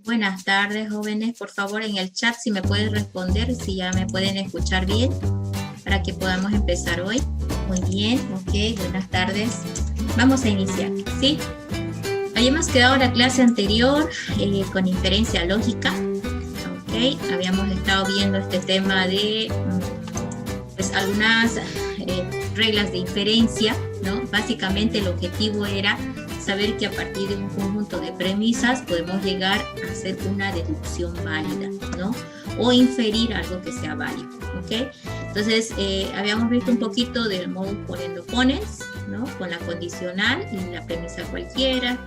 Buenas tardes, jóvenes. Por favor, en el chat si me pueden responder, si ya me pueden escuchar bien, para que podamos empezar hoy. Muy bien, ok, buenas tardes. Vamos a iniciar, ¿sí? Habíamos quedado la clase anterior con inferencia lógica, ok. Habíamos estado viendo este tema de pues, algunas reglas de inferencia, ¿no? Básicamente el objetivo era saber que a partir de un conjunto de premisas podemos llegar a hacer una deducción válida, ¿no? O inferir algo que sea válido, ¿ok? Entonces, habíamos visto un poquito del modus ponendo ponens, ¿no? Con la condicional y la premisa cualquiera.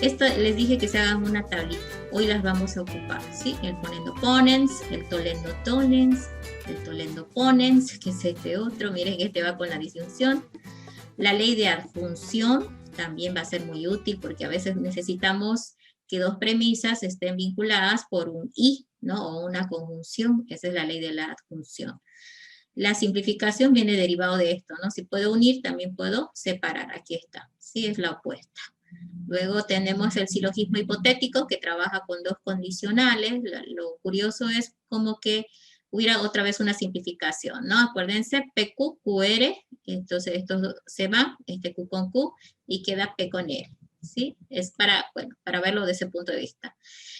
Esto les dije que se hagan una tablita. Hoy las vamos a ocupar, ¿sí? El ponendo ponens, el tolendo tolens, el tolendo ponens, que es este otro. Miren, este va con la disyunción. La ley de adjunción también va a ser muy útil porque a veces necesitamos que dos premisas estén vinculadas por un y, ¿no? O una conjunción. Esa es la ley de la adjunción. La simplificación viene derivado de esto, ¿no? Si puedo unir, también puedo separar. Aquí está, sí, es la opuesta. Luego tenemos el silogismo hipotético que trabaja con dos condicionales. Lo curioso es como que hubiera otra vez una simplificación, ¿no? Acuérdense, PQ, QR, entonces estos se van, este Q con Q, y queda P con R, ¿sí? Es para, bueno, para verlo desde ese punto de vista.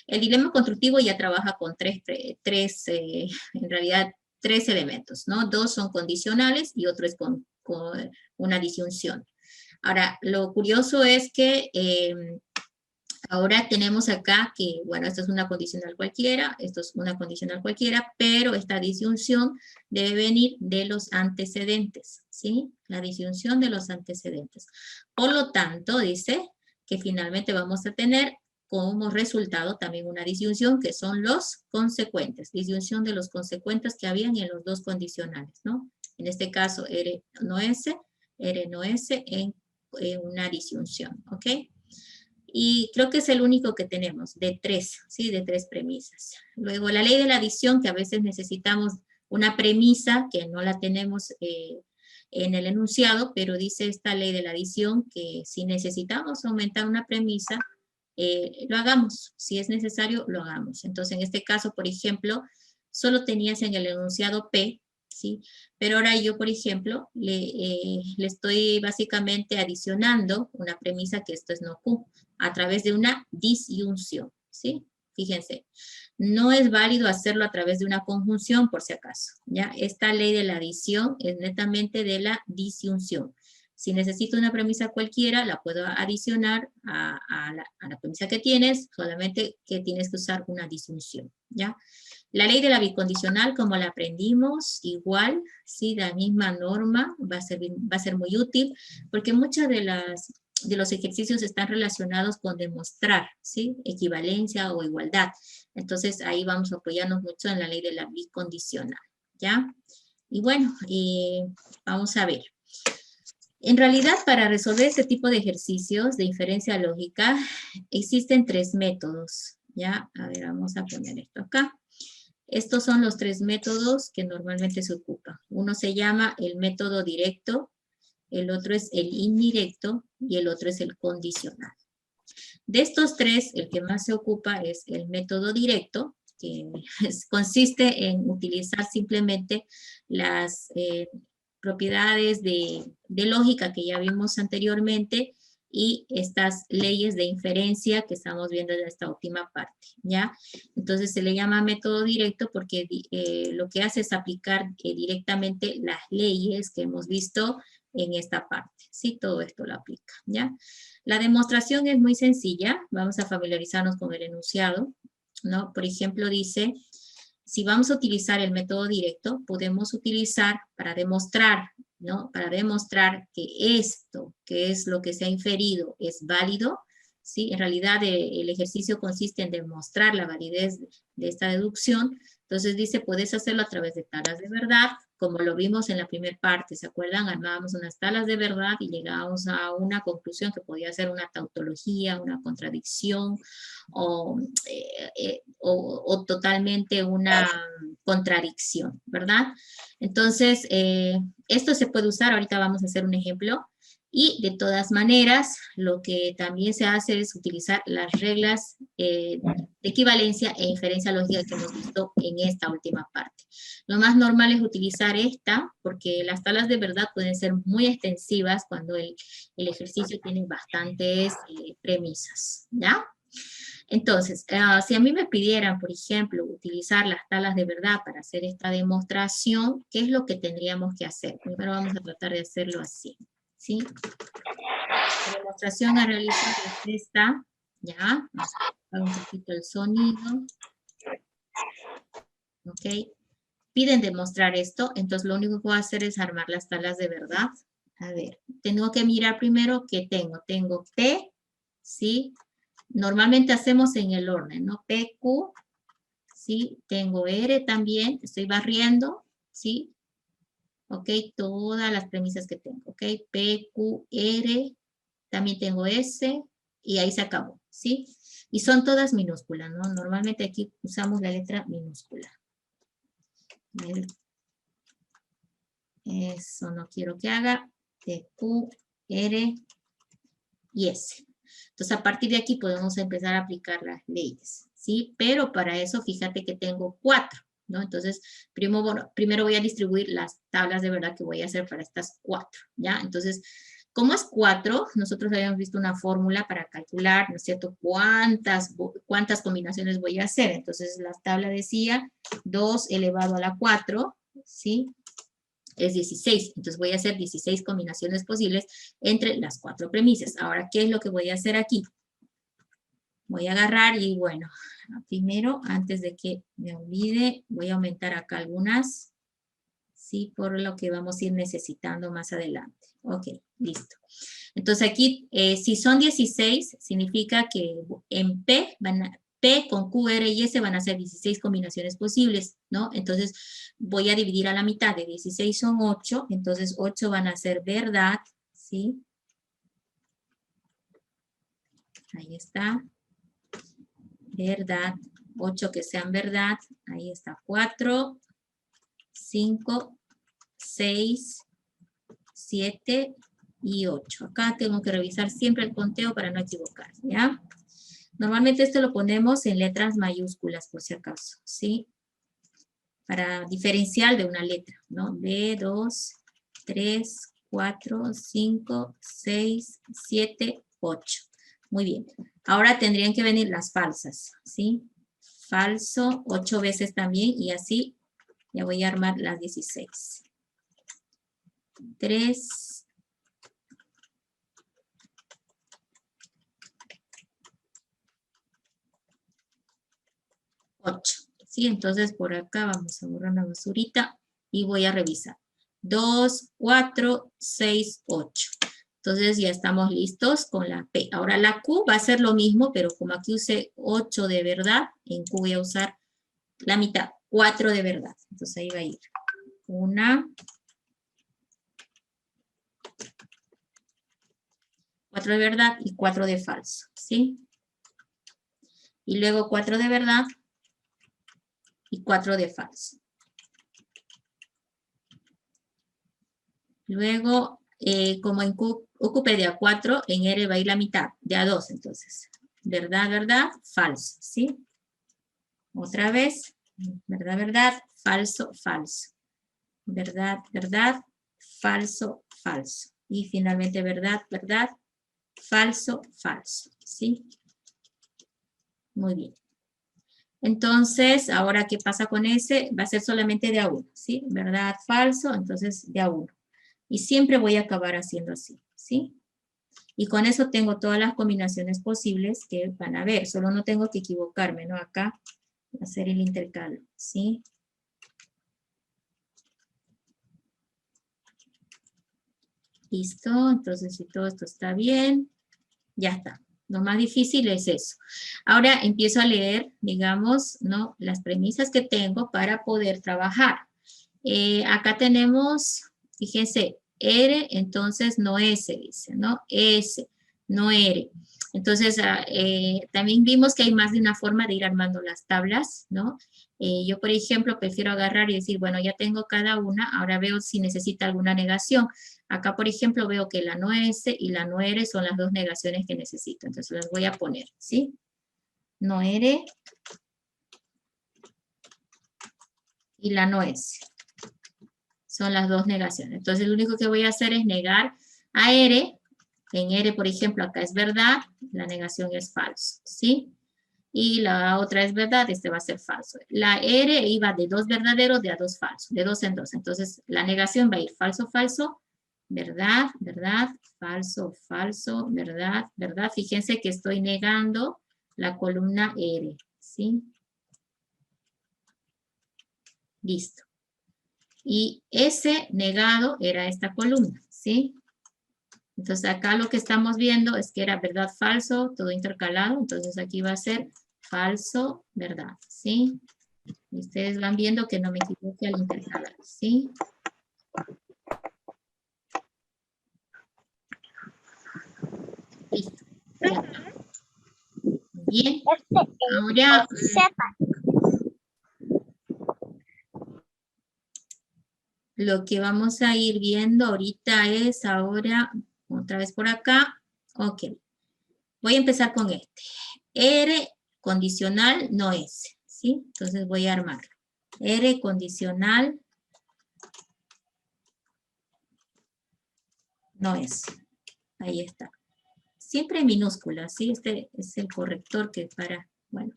El dilema constructivo ya trabaja con en realidad, tres elementos, ¿no? Dos son condicionales y otro es con una disyunción. Ahora, lo curioso es que ahora tenemos acá que, bueno, esto es una condicional cualquiera, esto es una condicional cualquiera, pero esta disyunción debe venir de los antecedentes, ¿sí? La disyunción de los antecedentes. Por lo tanto, dice que finalmente vamos a tener como resultado también una disyunción que son los consecuentes, disyunción de los consecuentes que habían en los dos condicionales, ¿no? En este caso, R no S en una disyunción, ¿ok? Y creo que es el único que tenemos, de tres, ¿sí? De tres premisas. Luego, la ley de la adición, que a veces necesitamos una premisa que no la tenemos en el enunciado, pero dice esta ley de la adición que si necesitamos aumentar una premisa, lo hagamos. Si es necesario, lo hagamos. Entonces, en este caso, por ejemplo, solo tenías en el enunciado P, ¿sí? Pero ahora yo, por ejemplo, le estoy básicamente adicionando una premisa que esto es no Q, a través de una disyunción, ¿sí? Fíjense, no es válido hacerlo a través de una conjunción, por si acaso, ¿ya? Esta ley de la adición es netamente de la disyunción. Si necesito una premisa cualquiera, la puedo adicionar a la premisa que tienes, solamente que tienes que usar una disyunción, ¿ya? La ley de la bicondicional, como la aprendimos, igual, sí, la misma norma, va a ser muy útil, porque muchas de los ejercicios están relacionados con demostrar, ¿sí? Equivalencia o igualdad. Entonces, ahí vamos a apoyarnos mucho en la ley de la bicondicional, ¿ya? Y bueno, vamos a ver. En realidad, para resolver este tipo de ejercicios de inferencia lógica, existen tres métodos, ¿ya? A ver, vamos a poner esto acá. Estos son los tres métodos que normalmente se ocupan. Uno se llama el método directo, el otro es el indirecto y el otro es el condicional. De estos tres, el que más se ocupa es el método directo, que consiste en utilizar simplemente las propiedades de lógica que ya vimos anteriormente y estas leyes de inferencia que estamos viendo en esta última parte, ¿ya? Entonces se le llama método directo porque lo que hace es aplicar directamente las leyes que hemos visto en esta parte, ¿sí? Todo esto lo aplica, ¿ya? La demostración es muy sencilla, vamos a familiarizarnos con el enunciado, ¿no? Por ejemplo, dice, si vamos a utilizar el método directo, podemos utilizar para demostrar, ¿no? Para demostrar que esto, que es lo que se ha inferido, es válido, ¿sí? En realidad el ejercicio consiste en demostrar la validez de esta deducción. Entonces dice, puedes hacerlo a través de tablas de verdad, como lo vimos en la primera parte, ¿se acuerdan? Armábamos unas tablas de verdad y llegábamos a una conclusión que podía ser una tautología, una contradicción o totalmente una contradicción, ¿verdad? Entonces, esto se puede usar, ahorita vamos a hacer un ejemplo, Y de todas maneras, lo que también se hace es utilizar las reglas de equivalencia e inferencia lógica que hemos visto en esta última parte. Lo más normal es utilizar esta, porque las tablas de verdad pueden ser muy extensivas cuando el ejercicio tiene bastantes premisas, ¿ya? Entonces, si a mí me pidieran, por ejemplo, utilizar las tablas de verdad para hacer esta demostración, ¿qué es lo que tendríamos que hacer? Primero vamos a tratar de hacerlo así, ¿sí? La demostración a realizar es esta, ¿ya? Vamos a bajar un poquito el sonido. ¿Ok? Piden demostrar esto, entonces lo único que voy a hacer es armar las tablas de verdad. A ver, tengo que mirar primero qué tengo. Tengo P, ¿sí? Normalmente hacemos en el orden, ¿no? P, Q, ¿sí? Tengo R también, estoy barriendo, ¿sí? Ok, todas las premisas que tengo, ok, P, Q, R, también tengo S, y ahí se acabó, ¿sí? Y son todas minúsculas, ¿no? Normalmente aquí usamos la letra minúscula. Eso no quiero que haga, P, Q, R y S. Entonces, a partir de aquí podemos empezar a aplicar las leyes, ¿sí? Pero para eso, fíjate que tengo 4, ¿no? Entonces, primero voy a distribuir las tablas de verdad que voy a hacer para estas 4, ¿ya? Entonces, como es 4, nosotros habíamos visto una fórmula para calcular, ¿no es cierto?, cuántas combinaciones voy a hacer. Entonces, la tabla decía 2 elevado a la 4, ¿sí? Es 16, entonces voy a hacer 16 combinaciones posibles entre las 4 premisas. Ahora, ¿qué es lo que voy a hacer aquí? Voy a agarrar y bueno, primero, antes de que me olvide, voy a aumentar acá algunas, sí, por lo que vamos a ir necesitando más adelante. Ok, listo. Entonces aquí, si son 16, significa que en P con Q, R y S van a ser 16 combinaciones posibles, ¿no? Entonces voy a dividir a la mitad, de 16 son 8, entonces 8 van a ser verdad, ¿sí? Ahí está. Verdad. 8 que sean verdad. Ahí está. 4, 5, 6, 7 y 8. Acá tengo que revisar siempre el conteo para no equivocar, ¿ya? Normalmente esto lo ponemos en letras mayúsculas, por si acaso, ¿sí? Para diferenciar de una letra, ¿no? B, 2, 3, 4, 5, 6, 7, 8. Muy bien. Ahora tendrían que venir las falsas, ¿sí? Falso, 8 veces también, y así ya voy a armar las 16. 3, 8. ¿Sí? Entonces por acá vamos a borrar una basurita y voy a revisar. 2, 4, 6, 8. Entonces ya estamos listos con la P. Ahora la Q va a ser lo mismo, pero como aquí usé 8 de verdad, en Q voy a usar la mitad, 4 de verdad. Entonces ahí va a ir 1, 4 de verdad y 4 de falso, ¿sí? Y luego 4 de verdad y 4 de falso. Luego, como en Q ocupe de A4, en R va a ir la mitad, de A2 entonces. Verdad, verdad, falso, ¿sí? Otra vez, verdad, verdad, falso, falso. Verdad, verdad, falso, falso. Y finalmente verdad, verdad, falso, falso, ¿sí? Muy bien. Entonces, ahora, ¿qué pasa con ese? Va a ser solamente de A1, ¿sí? Verdad, falso, entonces de A1. Y siempre voy a acabar haciendo así, ¿sí? Y con eso tengo todas las combinaciones posibles que van a ver. Solo no tengo que equivocarme, ¿no? Acá, hacer el intercalio, ¿sí? Listo, entonces si todo esto está bien, ya está. Lo más difícil es eso. Ahora empiezo a leer, digamos, ¿no? Las premisas que tengo para poder trabajar. Acá tenemos, fíjense, R, entonces no S, dice, ¿no? S, no R. Entonces, también vimos que hay más de una forma de ir armando las tablas, ¿no? Yo, por ejemplo, prefiero agarrar y decir, bueno, ya tengo cada una, ahora veo si necesita alguna negación. Acá, por ejemplo, veo que la no S y la no R son las dos negaciones que necesito. Entonces las voy a poner, ¿sí? No R y la no S. Son las dos negaciones. Entonces lo único que voy a hacer es negar a R. En R, por ejemplo, acá es verdad, la negación es falso, ¿sí? Y la otra es verdad, este va a ser falso. La R iba de dos verdaderos de a dos falsos, de dos en dos. Entonces la negación va a ir falso, falso, verdad, verdad, falso, falso, verdad, verdad. Fíjense que estoy negando la columna R, ¿sí? Listo. Y ese negado era esta columna, ¿sí? Entonces acá lo que estamos viendo es que era verdad, falso, todo intercalado. Entonces aquí va a ser falso, verdad, ¿sí? Y ustedes van viendo que no me equivoque al intercalar, ¿sí? Listo. Ya. Bien. Ahora... Lo que vamos a ir viendo ahorita es ahora, otra vez por acá, ok. Voy a empezar con este. R condicional no es, ¿sí? Entonces voy a armarlo. R condicional no es. Ahí está. Siempre en minúscula, ¿sí? Este es el corrector que para, bueno.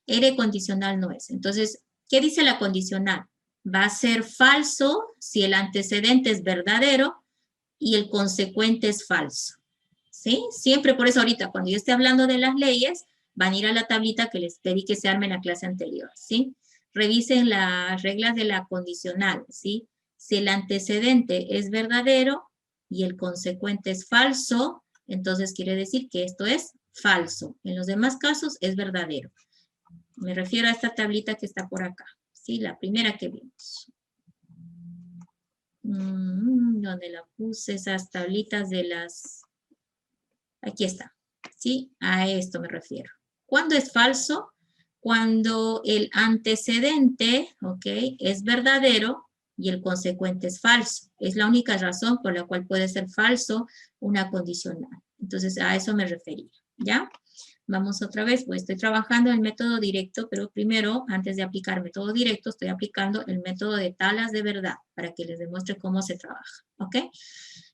R condicional no es. Entonces, ¿qué dice la condicional? Va a ser falso si el antecedente es verdadero y el consecuente es falso. ¿Sí? Siempre por eso ahorita, cuando yo esté hablando de las leyes, van a ir a la tablita que les pedí que se arme en la clase anterior, ¿sí? Revisen las reglas de la condicional, ¿sí? Si el antecedente es verdadero y el consecuente es falso, entonces quiere decir que esto es falso. En los demás casos es verdadero. Me refiero a esta tablita que está por acá, ¿sí? La primera que vimos. ¿Dónde la puse? Esas tablitas de las... Aquí está, ¿sí? A esto me refiero. ¿Cuándo es falso? Cuando el antecedente, ¿ok? Es verdadero y el consecuente es falso. Es la única razón por la cual puede ser falso una condicional. Entonces, a eso me refería, ¿ya? Vamos otra vez, pues estoy trabajando el método directo, pero primero, antes de aplicar método directo, estoy aplicando el método de talas de verdad, para que les demuestre cómo se trabaja, ¿ok?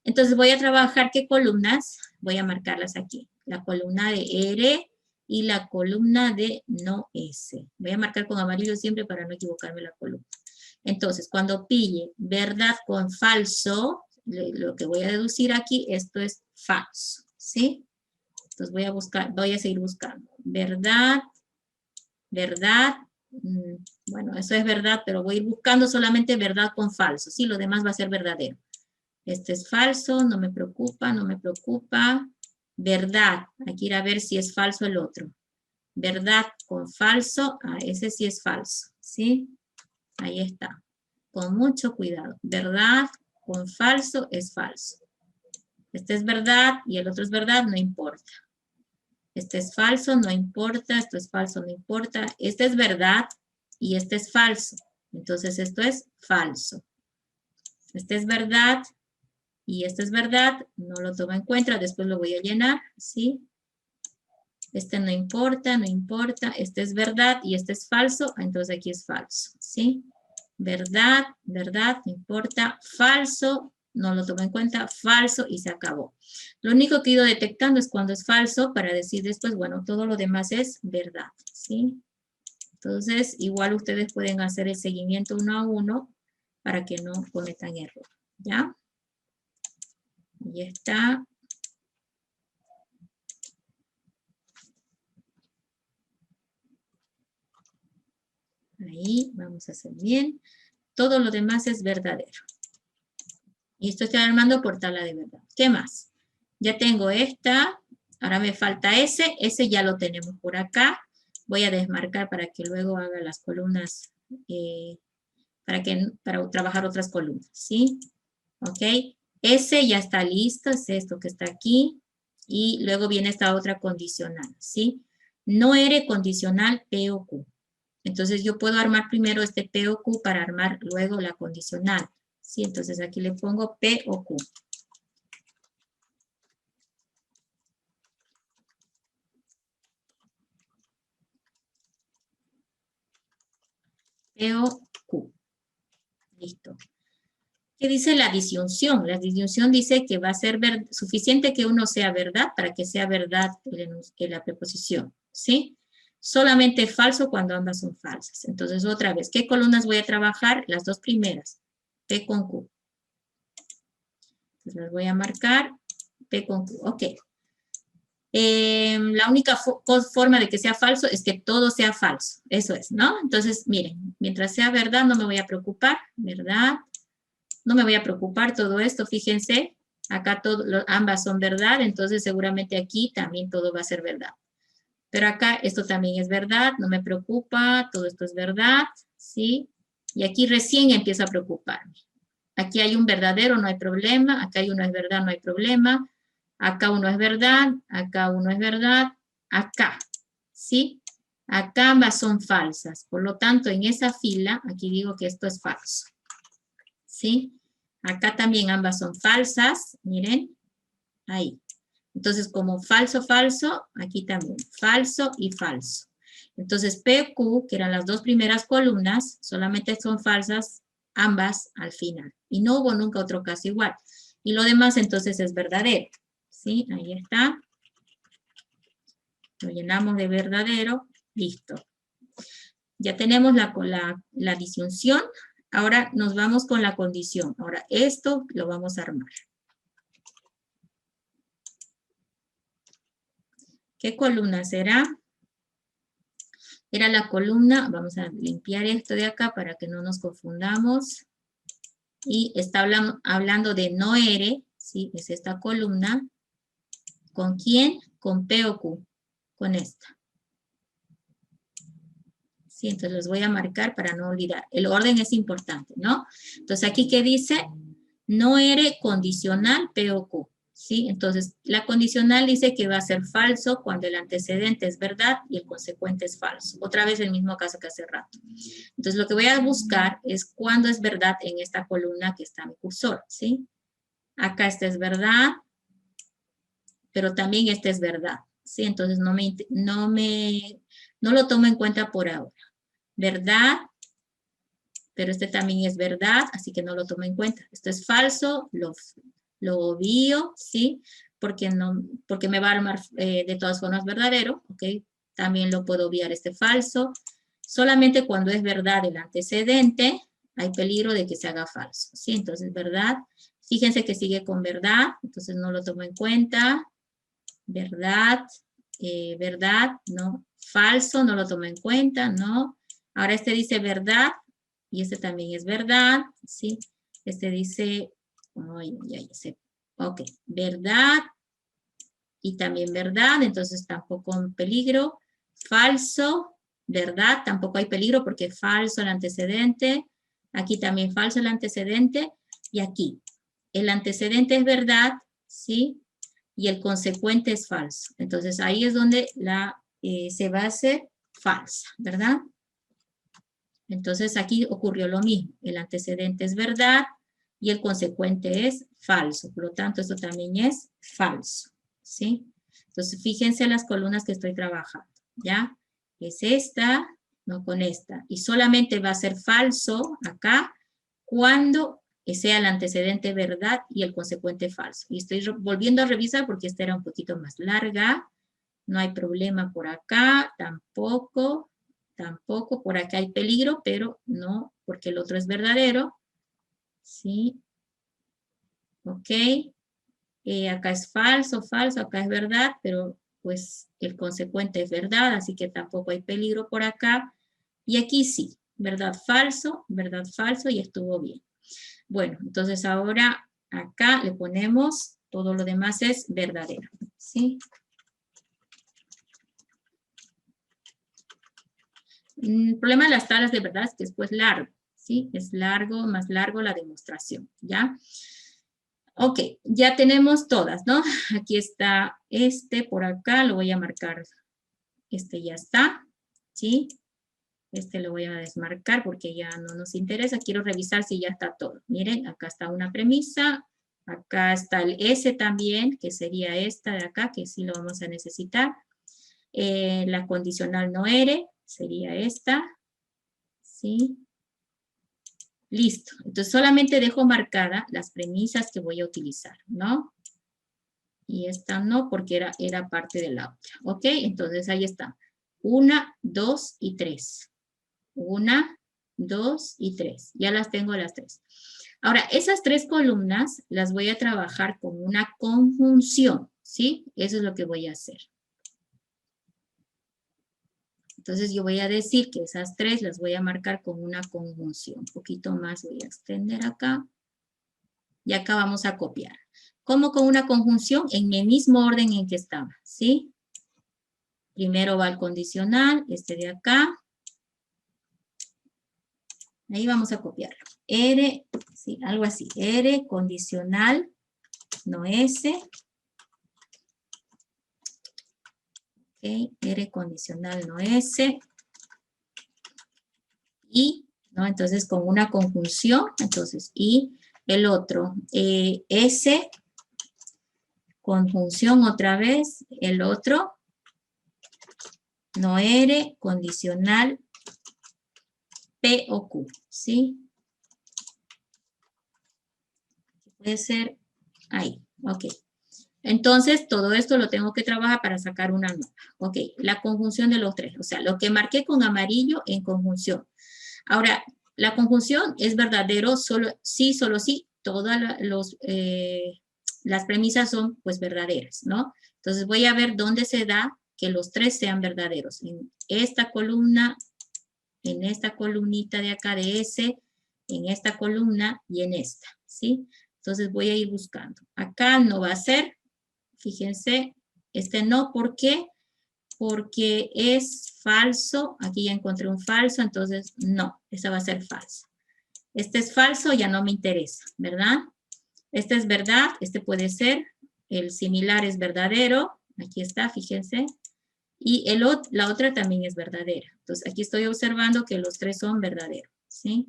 Entonces voy a trabajar qué columnas, voy a marcarlas aquí. La columna de R y la columna de no S. Voy a marcar con amarillo siempre para no equivocarme la columna. Entonces, cuando pille verdad con falso, lo que voy a deducir aquí, esto es falso, ¿sí? Entonces voy a seguir buscando. Verdad, verdad, bueno, eso es verdad, pero voy a ir buscando solamente verdad con falso, ¿sí? Lo demás va a ser verdadero. Este es falso, no me preocupa, no me preocupa. Verdad, hay que ir a ver si es falso el otro. Verdad con falso, ese sí es falso, ¿sí? Ahí está. Con mucho cuidado. Verdad con falso es falso. Este es verdad y el otro es verdad, no importa. Este es falso, no importa. Esto es falso, no importa. Este es verdad y este es falso. Entonces esto es falso. Este es verdad y este es verdad. No lo tomo en cuenta. Después lo voy a llenar, ¿sí? Este no importa, no importa. Este es verdad y este es falso. Entonces aquí es falso, ¿sí? Verdad, verdad, no importa. Falso, no lo tomo en cuenta, falso y se acabó. Lo único que he ido detectando es cuando es falso para decir después, bueno, todo lo demás es verdad, ¿sí? Entonces, igual ustedes pueden hacer el seguimiento uno a uno para que no cometan error, ¿ya? Ya está. Ahí, vamos a hacer bien. Todo lo demás es verdadero. Y esto estoy armando por tabla de verdad. ¿Qué más? Ya tengo esta, ahora me falta ese ya lo tenemos por acá. Voy a desmarcar para que luego haga las columnas, para trabajar otras columnas, ¿sí? ¿Ok? Ese ya está listo, es esto que está aquí. Y luego viene esta otra condicional, ¿sí? No R condicional P o Q. Entonces yo puedo armar primero este P o Q para armar luego la condicional, ¿sí? Entonces aquí le pongo P o Q. P o Q. Listo. ¿Qué dice la disyunción? La disyunción dice que va a ser suficiente que uno sea verdad para que sea verdad la preposición, ¿sí? Solamente falso cuando ambas son falsas. Entonces, otra vez, ¿qué columnas voy a trabajar? Las dos primeras, P con Q. Entonces, las voy a marcar P con Q. Ok. La única forma de que sea falso es que todo sea falso. Eso es, ¿no? Entonces, miren, mientras sea verdad no me voy a preocupar, ¿verdad? No me voy a preocupar todo esto, fíjense, acá ambas son verdad, entonces seguramente aquí también todo va a ser verdad. Pero acá esto también es verdad, no me preocupa, todo esto es verdad, ¿sí? Y aquí recién empiezo a preocuparme. Aquí hay un verdadero, no hay problema, acá hay uno es verdad, no hay problema, acá uno es verdad, acá uno es verdad, acá, ¿sí? Acá ambas son falsas, por lo tanto en esa fila, aquí digo que esto es falso, ¿sí? Acá también ambas son falsas, miren, ahí. Entonces, como falso, falso, aquí también, falso y falso. Entonces, P, Q, que eran las dos primeras columnas, solamente son falsas ambas al final. Y no hubo nunca otro caso igual. Y lo demás, entonces, es verdadero. ¿Sí? Ahí está. Lo llenamos de verdadero. Listo. Ya tenemos la disyunción. Ahora nos vamos con la condición. Ahora, esto lo vamos a armar. ¿Qué columna será? Era la columna, vamos a limpiar esto de acá para que no nos confundamos. Y está hablando de Noere, ¿sí? Es esta columna. ¿Con quién? Con P o Q, con esta. Sí, entonces los voy a marcar para no olvidar. El orden es importante, ¿no? Entonces aquí que dice, Noere condicional P o Q. ¿Sí? Entonces, la condicional dice que va a ser falso cuando el antecedente es verdad y el consecuente es falso. Otra vez el mismo caso que hace rato. Entonces, lo que voy a buscar es cuándo es verdad en esta columna que está mi cursor, ¿sí? Acá esta es verdad, pero también esta es verdad, ¿sí? Entonces, no lo tomo en cuenta por ahora. Verdad, pero este también es verdad, así que no lo tomo en cuenta. Esto es falso, lo obvio, ¿sí? Porque me va a armar de todas formas verdadero, ¿ok? También lo puedo obviar este falso. Solamente cuando es verdad el antecedente, hay peligro de que se haga falso, ¿sí? Entonces, verdad. Fíjense que sigue con verdad, entonces no lo tomo en cuenta. Verdad, verdad, no. Falso, no lo tomo en cuenta, no. Ahora este dice verdad, y este también es verdad, ¿sí? Este dice, ok, verdad, y también verdad, entonces tampoco en peligro. Falso, verdad, tampoco hay peligro porque es falso el antecedente. Aquí también falso el antecedente, y aquí. El antecedente es verdad, ¿sí? Y el consecuente es falso. Entonces ahí es donde se va a hacer falsa, ¿verdad? Entonces aquí ocurrió lo mismo. El antecedente es verdad y el consecuente es falso. Por lo tanto, esto también es falso, ¿sí? Entonces fíjense las columnas que estoy trabajando, ¿ya? Es esta, no con esta. Y solamente va a ser falso acá cuando sea el antecedente verdad y el consecuente falso. Y estoy volviendo a revisar porque esta era un poquito más larga. No hay problema por acá, tampoco. Tampoco, por acá hay peligro, pero no, porque el otro es verdadero. ¿Sí? Ok. Acá es falso, falso, acá es verdad, pero pues el consecuente es verdad, así que tampoco hay peligro por acá. Y aquí sí, verdad, falso, y estuvo bien. Bueno, entonces ahora acá le ponemos, todo lo demás es verdadero. ¿Sí? El problema de las tablas de verdad es que es pues largo, ¿sí? Es largo, más largo la demostración, ¿ya? Ok, ya tenemos todas, ¿no? Aquí está este, por acá, lo voy a marcar. Este ya está, ¿sí? Este lo voy a desmarcar porque ya no nos interesa. Quiero revisar si ya está todo. Miren, acá está una premisa. Acá está el S también, que sería esta de acá, que sí lo vamos a necesitar. La condicional no ere, sería esta, ¿sí? Listo. Entonces solamente dejo marcada las premisas que voy a utilizar, ¿no? Y esta no, porque era parte de la otra. ¿Ok? Entonces ahí está. 1, 2 y 3. 1, 2 y 3. Ya las tengo las 3. Ahora, esas 3 columnas las voy a trabajar con una conjunción, ¿sí? Eso es lo que voy a hacer. Entonces yo voy a decir que esas 3 las voy a marcar con una conjunción. Un poquito más voy a extender acá. Y acá vamos a copiar. ¿Cómo con una conjunción? En el mismo orden en que estaba, ¿sí? Primero va el condicional, este de acá. Ahí vamos a copiarlo. R, sí, algo así. R condicional, no S. Ok, R condicional, no S. Y, ¿no? Entonces con una conjunción, entonces, y el otro, S, conjunción otra vez, el otro, no R, condicional, P o Q, ¿sí? Puede ser ahí, ok. Entonces, todo esto lo tengo que trabajar para sacar una nota. Ok, la conjunción de los 3, o sea, lo que marqué con amarillo en conjunción. Ahora, la conjunción es verdadero solo sí, todas las premisas son pues verdaderas, ¿no? Entonces voy a ver dónde se da que los 3 sean verdaderos. En esta columna, en esta columnita de acá de S, en esta columna y en esta, ¿sí? Entonces voy a ir buscando. Acá no va a ser, fíjense, este no, ¿por qué? Porque es falso, aquí ya encontré un falso, entonces no, esa va a ser falsa. Este es falso, ya no me interesa, ¿verdad? Este es verdad, este puede ser, el similar es verdadero, aquí está, fíjense, y la otra también es verdadera. Entonces aquí estoy observando que los 3 son verdaderos, ¿sí?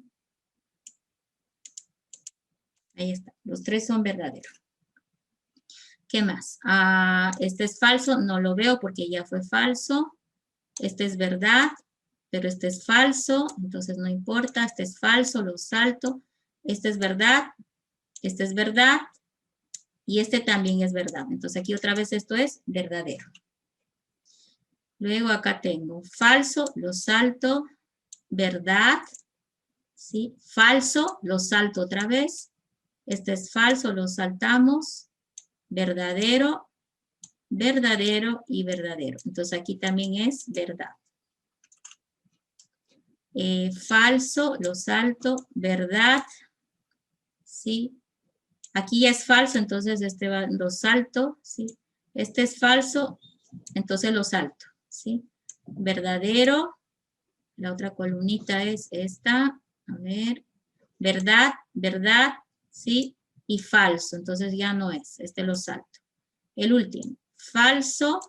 Ahí está, los 3 son verdaderos. ¿Qué más? Este es falso, no lo veo porque ya fue falso. Este es verdad, pero este es falso, entonces no importa, este es falso, lo salto. Este es verdad, y este también es verdad. Entonces aquí otra vez esto es verdadero. Luego acá tengo falso, lo salto, verdad, ¿sí? Falso, lo salto otra vez. Este es falso, lo saltamos, verdadero, verdadero y verdadero. Entonces aquí también es verdad. Falso, lo salto, verdad, ¿sí? Aquí ya es falso, entonces lo salto, ¿sí? Este es falso, entonces lo salto, ¿sí? Verdadero, la otra columnita es esta, a ver, verdad, verdad, ¿sí? Y falso, entonces ya no es, este lo salto. El último, falso,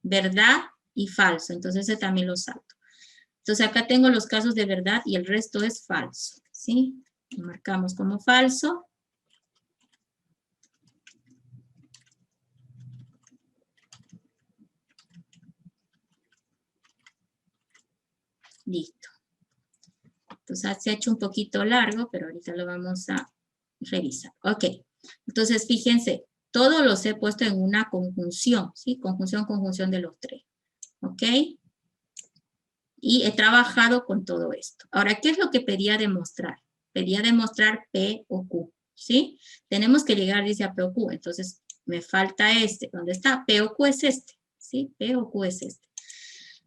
verdad y falso, entonces ese también lo salto. Entonces acá tengo los casos de verdad y el resto es falso, ¿sí? Lo marcamos como falso. Listo. Entonces se ha hecho un poquito largo, pero ahorita lo vamos a revisar. Ok, entonces fíjense, todos los he puesto en una conjunción, ¿sí? Conjunción de los 3, ¿ok? Y he trabajado con todo esto. Ahora, ¿qué es lo que pedía demostrar? Pedía demostrar P o Q, ¿sí? Tenemos que llegar, dice, a P o Q, entonces me falta este. ¿Dónde está? P o Q es este, ¿sí? P o Q es este.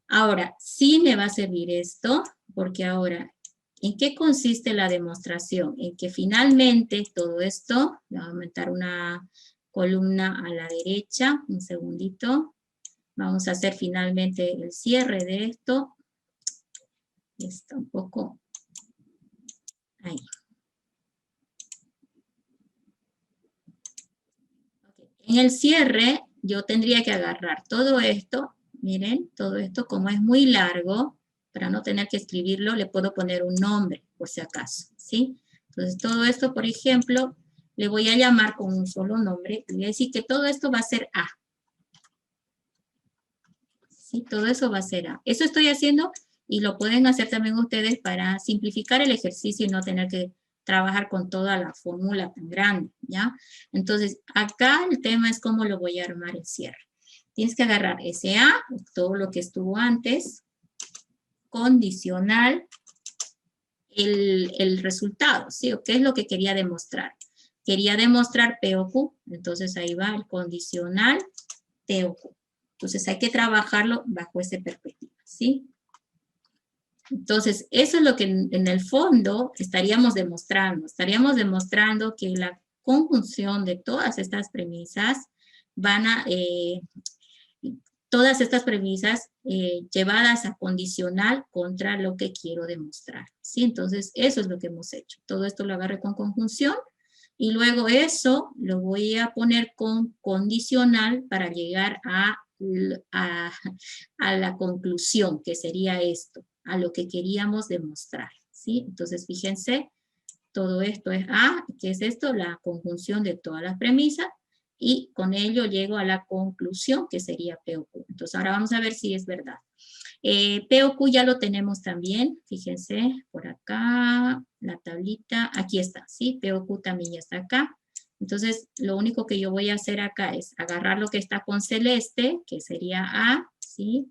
Ahora, sí me va a servir esto, porque ahora, ¿en qué consiste la demostración? En que finalmente todo esto, voy a aumentar una columna a la derecha, un segundito. Vamos a hacer finalmente el cierre de esto. Está un poco ahí. Okay. En el cierre, yo tendría que agarrar todo esto. Miren, todo esto como es muy largo, para no tener que escribirlo, le puedo poner un nombre, por si acaso, ¿sí? Entonces, todo esto, por ejemplo, le voy a llamar con un solo nombre. Le voy a decir que todo esto va a ser A. ¿Sí? Todo eso va a ser A. Eso estoy haciendo y lo pueden hacer también ustedes para simplificar el ejercicio y no tener que trabajar con toda la fórmula tan grande, ¿ya? Entonces, acá el tema es cómo lo voy a armar el cierre. Tienes que agarrar ese A, todo lo que estuvo antes, condicional, el resultado, ¿sí? ¿O qué es lo que quería demostrar? Quería demostrar P o Q, entonces ahí va el condicional P o Q. Entonces hay que trabajarlo bajo esa perspectiva, ¿sí? Entonces, eso es lo que en el fondo estaríamos demostrando. Estaríamos demostrando que la conjunción de todas estas premisas van a, todas estas premisas llevadas a condicional contra lo que quiero demostrar, ¿sí? Entonces, eso es lo que hemos hecho. Todo esto lo agarré con conjunción y luego eso lo voy a poner con condicional para llegar a la conclusión, que sería esto, a lo que queríamos demostrar, ¿sí? Entonces, fíjense, todo esto es A, ¿qué es esto? La conjunción de todas las premisas, y con ello llego a la conclusión, que sería P o Q. Entonces, ahora vamos a ver si es verdad. P o Q ya lo tenemos también, fíjense, por acá, la tablita, aquí está, ¿sí? P o Q también ya está acá. Entonces, lo único que yo voy a hacer acá es agarrar lo que está con celeste, que sería A, ¿sí?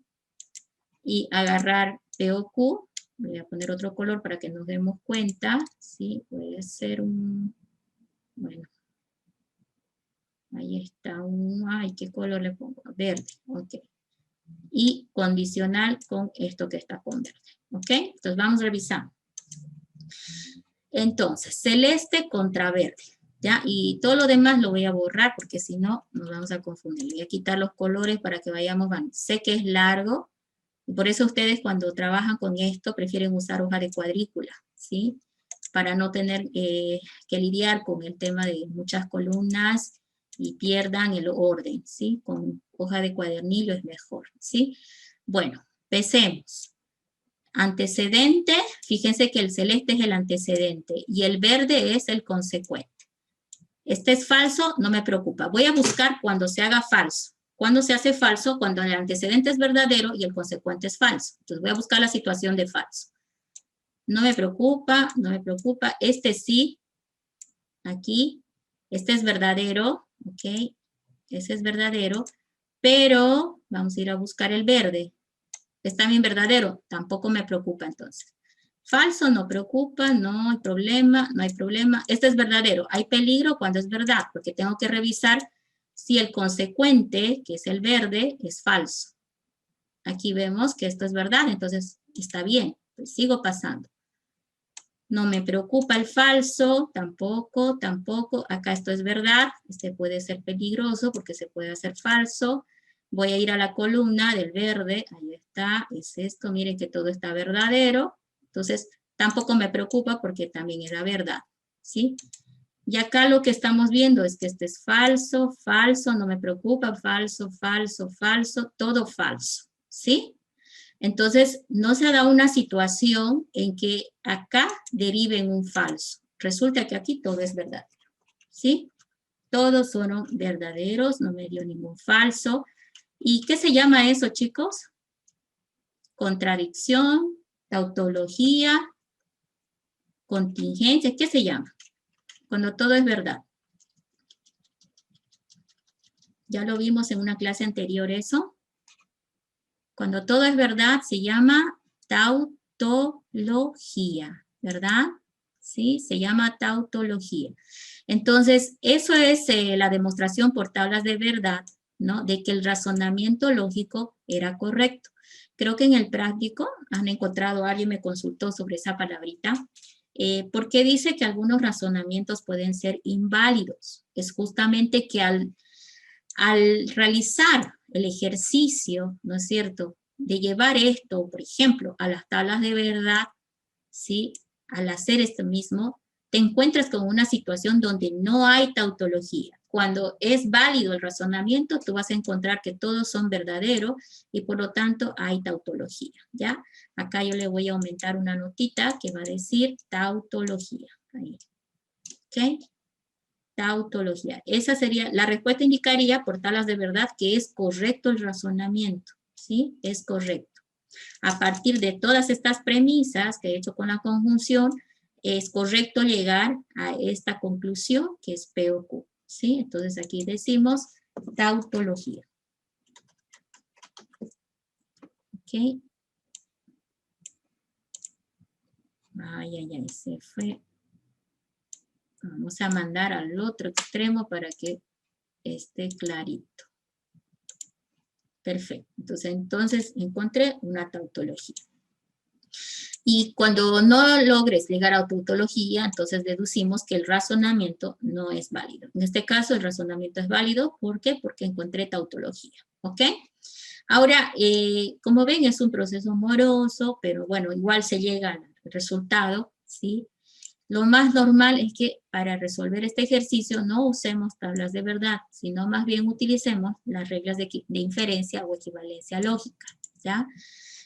Y agarrar P o Q, voy a poner otro color para que nos demos cuenta, ¿sí? Puede ser un, bueno, ahí está un, ay, ¿qué color le pongo? Verde, ok. Y condicional con esto que está con verde, ok. Entonces vamos revisando. Entonces, celeste contra verde, ¿ya? Y todo lo demás lo voy a borrar porque si no nos vamos a confundir. Voy a quitar los colores para que vayamos, sé que es largo, y por eso ustedes cuando trabajan con esto prefieren usar hoja de cuadrícula, ¿sí? Para no tener que lidiar con el tema de muchas columnas y pierdan el orden, ¿sí? Con hoja de cuadernillo es mejor, ¿sí? Bueno, empecemos. Antecedente, fíjense que el celeste es el antecedente y el verde es el consecuente. Este es falso, no me preocupa. Voy a buscar cuando se haga falso. ¿Cuándo se hace falso? Cuando el antecedente es verdadero y el consecuente es falso. Entonces voy a buscar la situación de falso. No me preocupa, no me preocupa. Este sí, aquí, este es verdadero, ¿ok? Ese es verdadero, pero vamos a ir a buscar el verde. ¿Es también verdadero? Tampoco me preocupa entonces. Falso, no preocupa, no hay problema, no hay problema. Este es verdadero. Hay peligro cuando es verdad, porque tengo que revisar si el consecuente, que es el verde, es falso. Aquí vemos que esto es verdad, entonces está bien, pues sigo pasando. No me preocupa el falso, tampoco, tampoco. Acá esto es verdad, este puede ser peligroso porque se puede hacer falso. Voy a ir a la columna del verde, ahí está, es esto, miren que todo está verdadero. Entonces, tampoco me preocupa porque también era verdad, ¿sí? Y acá lo que estamos viendo es que este es falso, falso, no me preocupa, falso, falso, falso, todo falso, ¿sí? Entonces, no se ha dado una situación en que acá deriven un falso. Resulta que aquí todo es verdadero, ¿sí? Todos son verdaderos, no me dio ningún falso. ¿Y qué se llama eso, chicos? Contradicción, tautología, contingencia, ¿qué se llama? Cuando todo es verdad. Ya lo vimos en una clase anterior eso. Cuando todo es verdad se llama tautología, ¿verdad? ¿Sí? Se llama tautología. Entonces, eso es la demostración por tablas de verdad, ¿no? De que el razonamiento lógico era correcto. Creo que en el práctico han encontrado, alguien me consultó sobre esa palabrita, porque dice que algunos razonamientos pueden ser inválidos. Es justamente que al realizar el ejercicio, ¿no es cierto?, de llevar esto, por ejemplo, a las tablas de verdad, ¿sí? Al hacer esto mismo, te encuentras con una situación donde no hay tautología. Cuando es válido el razonamiento, tú vas a encontrar que todos son verdaderos y por lo tanto hay tautología, ¿ya? Acá yo le voy a aumentar una notita que va a decir tautología. Ahí. ¿Ok? Tautología. Esa sería, la respuesta indicaría por tablas de verdad que es correcto el razonamiento, ¿sí? Es correcto. A partir de todas estas premisas que he hecho con la conjunción, es correcto llegar a esta conclusión que es P o Q, ¿sí? Entonces aquí decimos tautología. ¿Ok? Ay, se fue. Vamos a mandar al otro extremo para que esté clarito. Perfecto. Entonces encontré una tautología. Y cuando no logres llegar a tautología, entonces deducimos que el razonamiento no es válido. En este caso, el razonamiento es válido. ¿Por qué? Porque encontré tautología. ¿Ok? Ahora, como ven, es un proceso moroso, pero bueno, igual se llega al resultado, ¿sí? Lo más normal es que para resolver este ejercicio no usemos tablas de verdad, sino más bien utilicemos las reglas de inferencia o equivalencia lógica, ¿ya?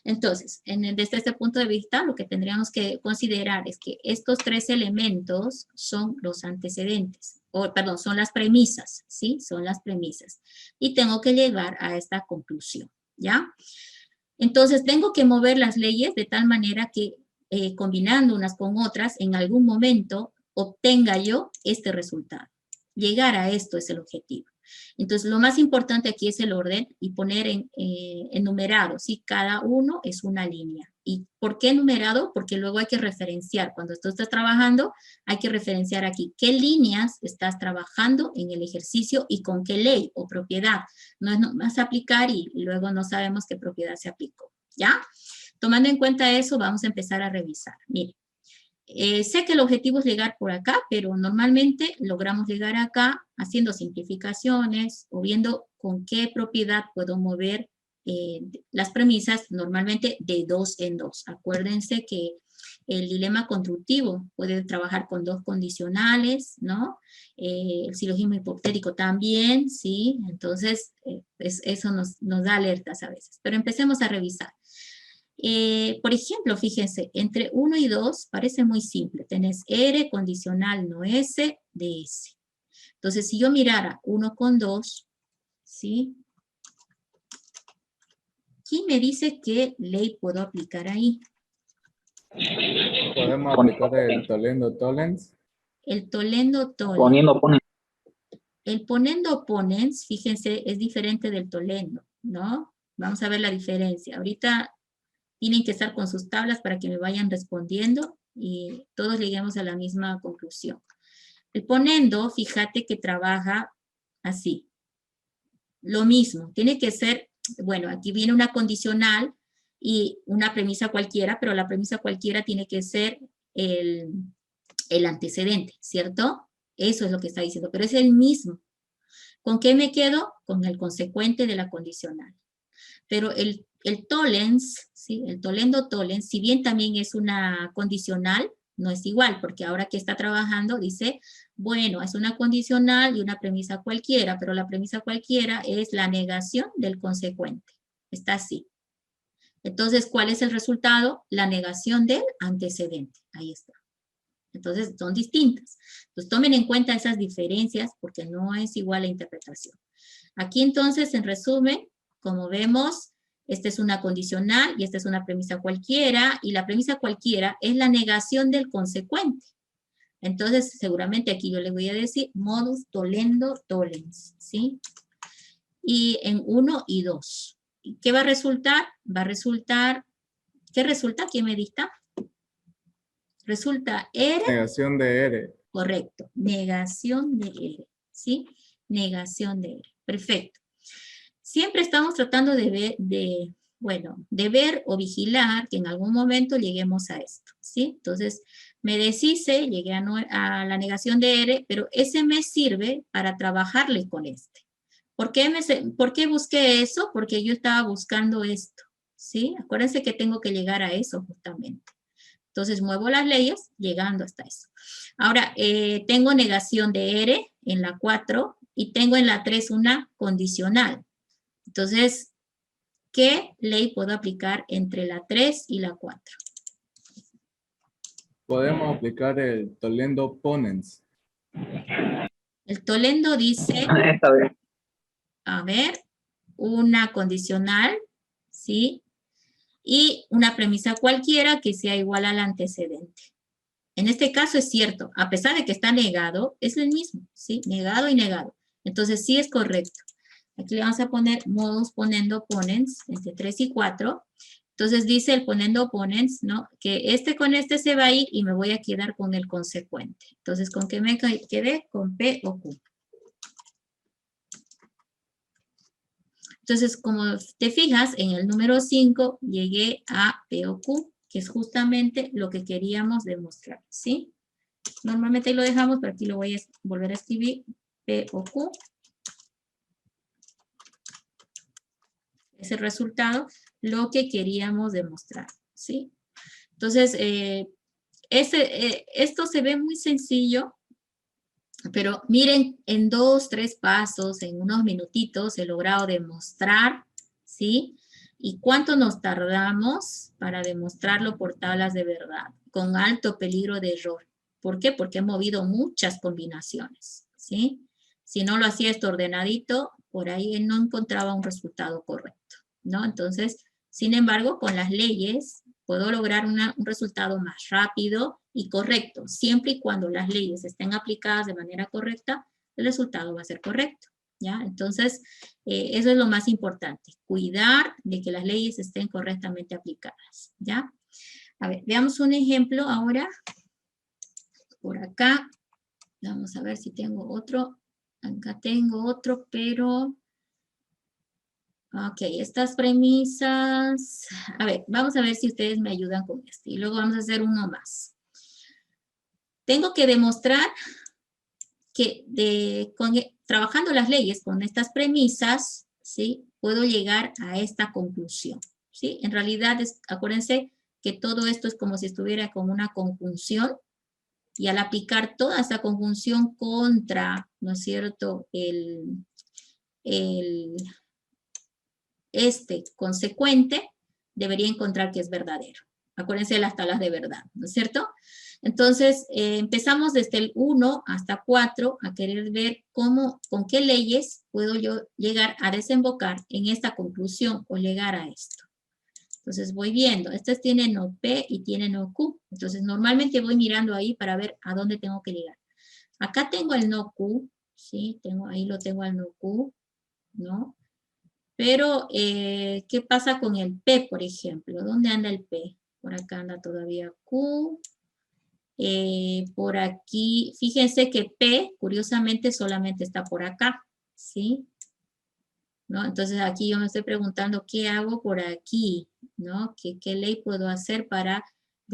Entonces, desde este punto de vista, lo que tendríamos que considerar es que estos tres elementos son los antecedentes, perdón, son las premisas, ¿sí? Son las premisas. Y tengo que llegar a esta conclusión, ¿ya? Entonces, tengo que mover las leyes de tal manera que combinando unas con otras, en algún momento obtenga yo este resultado. Llegar a esto es el objetivo. Entonces, lo más importante aquí es el orden y poner en numerado, ¿sí? Cada uno es una línea. ¿Y por qué numerado? Porque luego hay que referenciar. Cuando tú estás trabajando, hay que referenciar aquí qué líneas estás trabajando en el ejercicio y con qué ley o propiedad. No es nomás aplicar y luego no sabemos qué propiedad se aplicó, ¿ya? Tomando en cuenta eso, vamos a empezar a revisar. Miren, sé que el objetivo es llegar por acá, pero normalmente logramos llegar acá haciendo simplificaciones o viendo con qué propiedad puedo mover las premisas, normalmente de 2 en 2. Acuérdense que el dilema constructivo puede trabajar con 2 condicionales, ¿no? El silogismo hipotético también, ¿sí? Entonces, eso nos da alertas a veces. Pero empecemos a revisar. Por ejemplo, fíjense, entre 1 y 2 parece muy simple. Tenés R condicional no S de S. Entonces, si yo mirara 1 con 2, ¿sí? ¿Quién me dice qué ley puedo aplicar ahí? Podemos aplicar el Toledo-Tollens. El Toledo-Tollens. Poniendo. El ponendo-ponens, fíjense, es diferente del Toledo, ¿no? Vamos a ver la diferencia. Ahorita tienen que estar con sus tablas para que me vayan respondiendo y todos lleguemos a la misma conclusión. El ponendo, fíjate que trabaja así. Lo mismo, tiene que ser, bueno, aquí viene una condicional y una premisa cualquiera, pero la premisa cualquiera tiene que ser el antecedente, ¿cierto? Eso es lo que está diciendo, pero es el mismo. ¿Con qué me quedo? Con el consecuente de la condicional. Pero el tollens, ¿sí? El Toledo-Tollens, si bien también es una condicional, no es igual, porque ahora que está trabajando dice, bueno, es una condicional y una premisa cualquiera, pero la premisa cualquiera es la negación del consecuente. Está así. Entonces, ¿cuál es el resultado? La negación del antecedente. Ahí está. Entonces, son distintas. Entonces, tomen en cuenta esas diferencias porque no es igual la interpretación. Aquí, entonces, en resumen, como vemos, esta es una condicional y esta es una premisa cualquiera, y la premisa cualquiera es la negación del consecuente. Entonces, seguramente aquí yo les voy a decir modus tollendo tollens, ¿sí? Y en 1 y 2. ¿Qué va a resultar? Va a resultar, ¿qué resulta? ¿Quién me dicta? Resulta R. Negación de R. Correcto, negación de R, ¿sí? Negación de R, perfecto. Siempre estamos tratando de ver o vigilar que en algún momento lleguemos a esto, ¿sí? Entonces, me deshice, llegué a la negación de R, pero ese me sirve para trabajarle con este. ¿Por qué busqué eso? Porque yo estaba buscando esto, ¿sí? Acuérdense que tengo que llegar a eso justamente. Entonces, muevo las leyes llegando hasta eso. Ahora, tengo negación de R en la 4 y tengo en la 3 una condicional. Entonces, ¿qué ley puedo aplicar entre la 3 y la 4? Podemos aplicar el Toledo-Ponens. El Toledo dice, Esta vez. a ver, una condicional, ¿sí? Y una premisa cualquiera que sea igual al antecedente. En este caso es cierto, a pesar de que está negado, es el mismo, ¿sí? Negado y negado. Entonces sí es correcto. Aquí le vamos a poner modos ponendo opponents, entre 3 y 4. Entonces dice el ponendo opponents, ¿no? Que este con este se va a ir y me voy a quedar con el consecuente. Entonces, ¿con qué me quedé? Con P o Q. Entonces, como te fijas, en el número 5 llegué a P o Q, que es justamente lo que queríamos demostrar, ¿sí? Normalmente ahí lo dejamos, pero aquí lo voy a volver a escribir, P o Q. Es el resultado, lo que queríamos demostrar, ¿sí? Entonces, esto se ve muy sencillo, pero miren, en 2, 3 pasos, en unos minutitos, he logrado demostrar, ¿sí? ¿Y cuánto nos tardamos para demostrarlo por tablas de verdad? Con alto peligro de error. ¿Por qué? Porque he movido muchas combinaciones, ¿sí? Si no lo hacía esto ordenadito, por ahí no encontraba un resultado correcto, ¿no? Entonces, sin embargo, con las leyes puedo lograr un resultado más rápido y correcto. Siempre y cuando las leyes estén aplicadas de manera correcta, el resultado va a ser correcto, ¿ya? Entonces, eso es lo más importante, cuidar de que las leyes estén correctamente aplicadas, ¿ya? A ver, veamos un ejemplo ahora. Por acá, vamos a ver si tengo otro. Acá tengo otro, pero... Ok, estas premisas... A ver, vamos a ver si ustedes me ayudan con esto. Y luego vamos a hacer uno más. Tengo que demostrar que trabajando las leyes con estas premisas, ¿sí? Puedo llegar a esta conclusión, ¿sí? En realidad, acuérdense que todo esto es como si estuviera con una conjunción, y al aplicar toda esa conjunción contra, ¿no es cierto?, este consecuente, debería encontrar que es verdadero. Acuérdense de las tablas de verdad, ¿no es cierto? Entonces, empezamos desde el 1 hasta 4 a querer ver con qué leyes puedo yo llegar a desembocar en esta conclusión o llegar a esto. Entonces voy viendo, estas tienen no P y tienen no Q. Entonces normalmente voy mirando ahí para ver a dónde tengo que llegar. Acá tengo el no Q, ¿sí? Ahí lo tengo al no Q, ¿no? Pero, ¿qué pasa con el P, por ejemplo? ¿Dónde anda el P? Por acá anda todavía Q. Por aquí, fíjense que P, curiosamente, solamente está por acá, ¿sí? ¿No? Entonces aquí yo me estoy preguntando, ¿qué hago por aquí? ¿No? ¿Qué ley puedo hacer para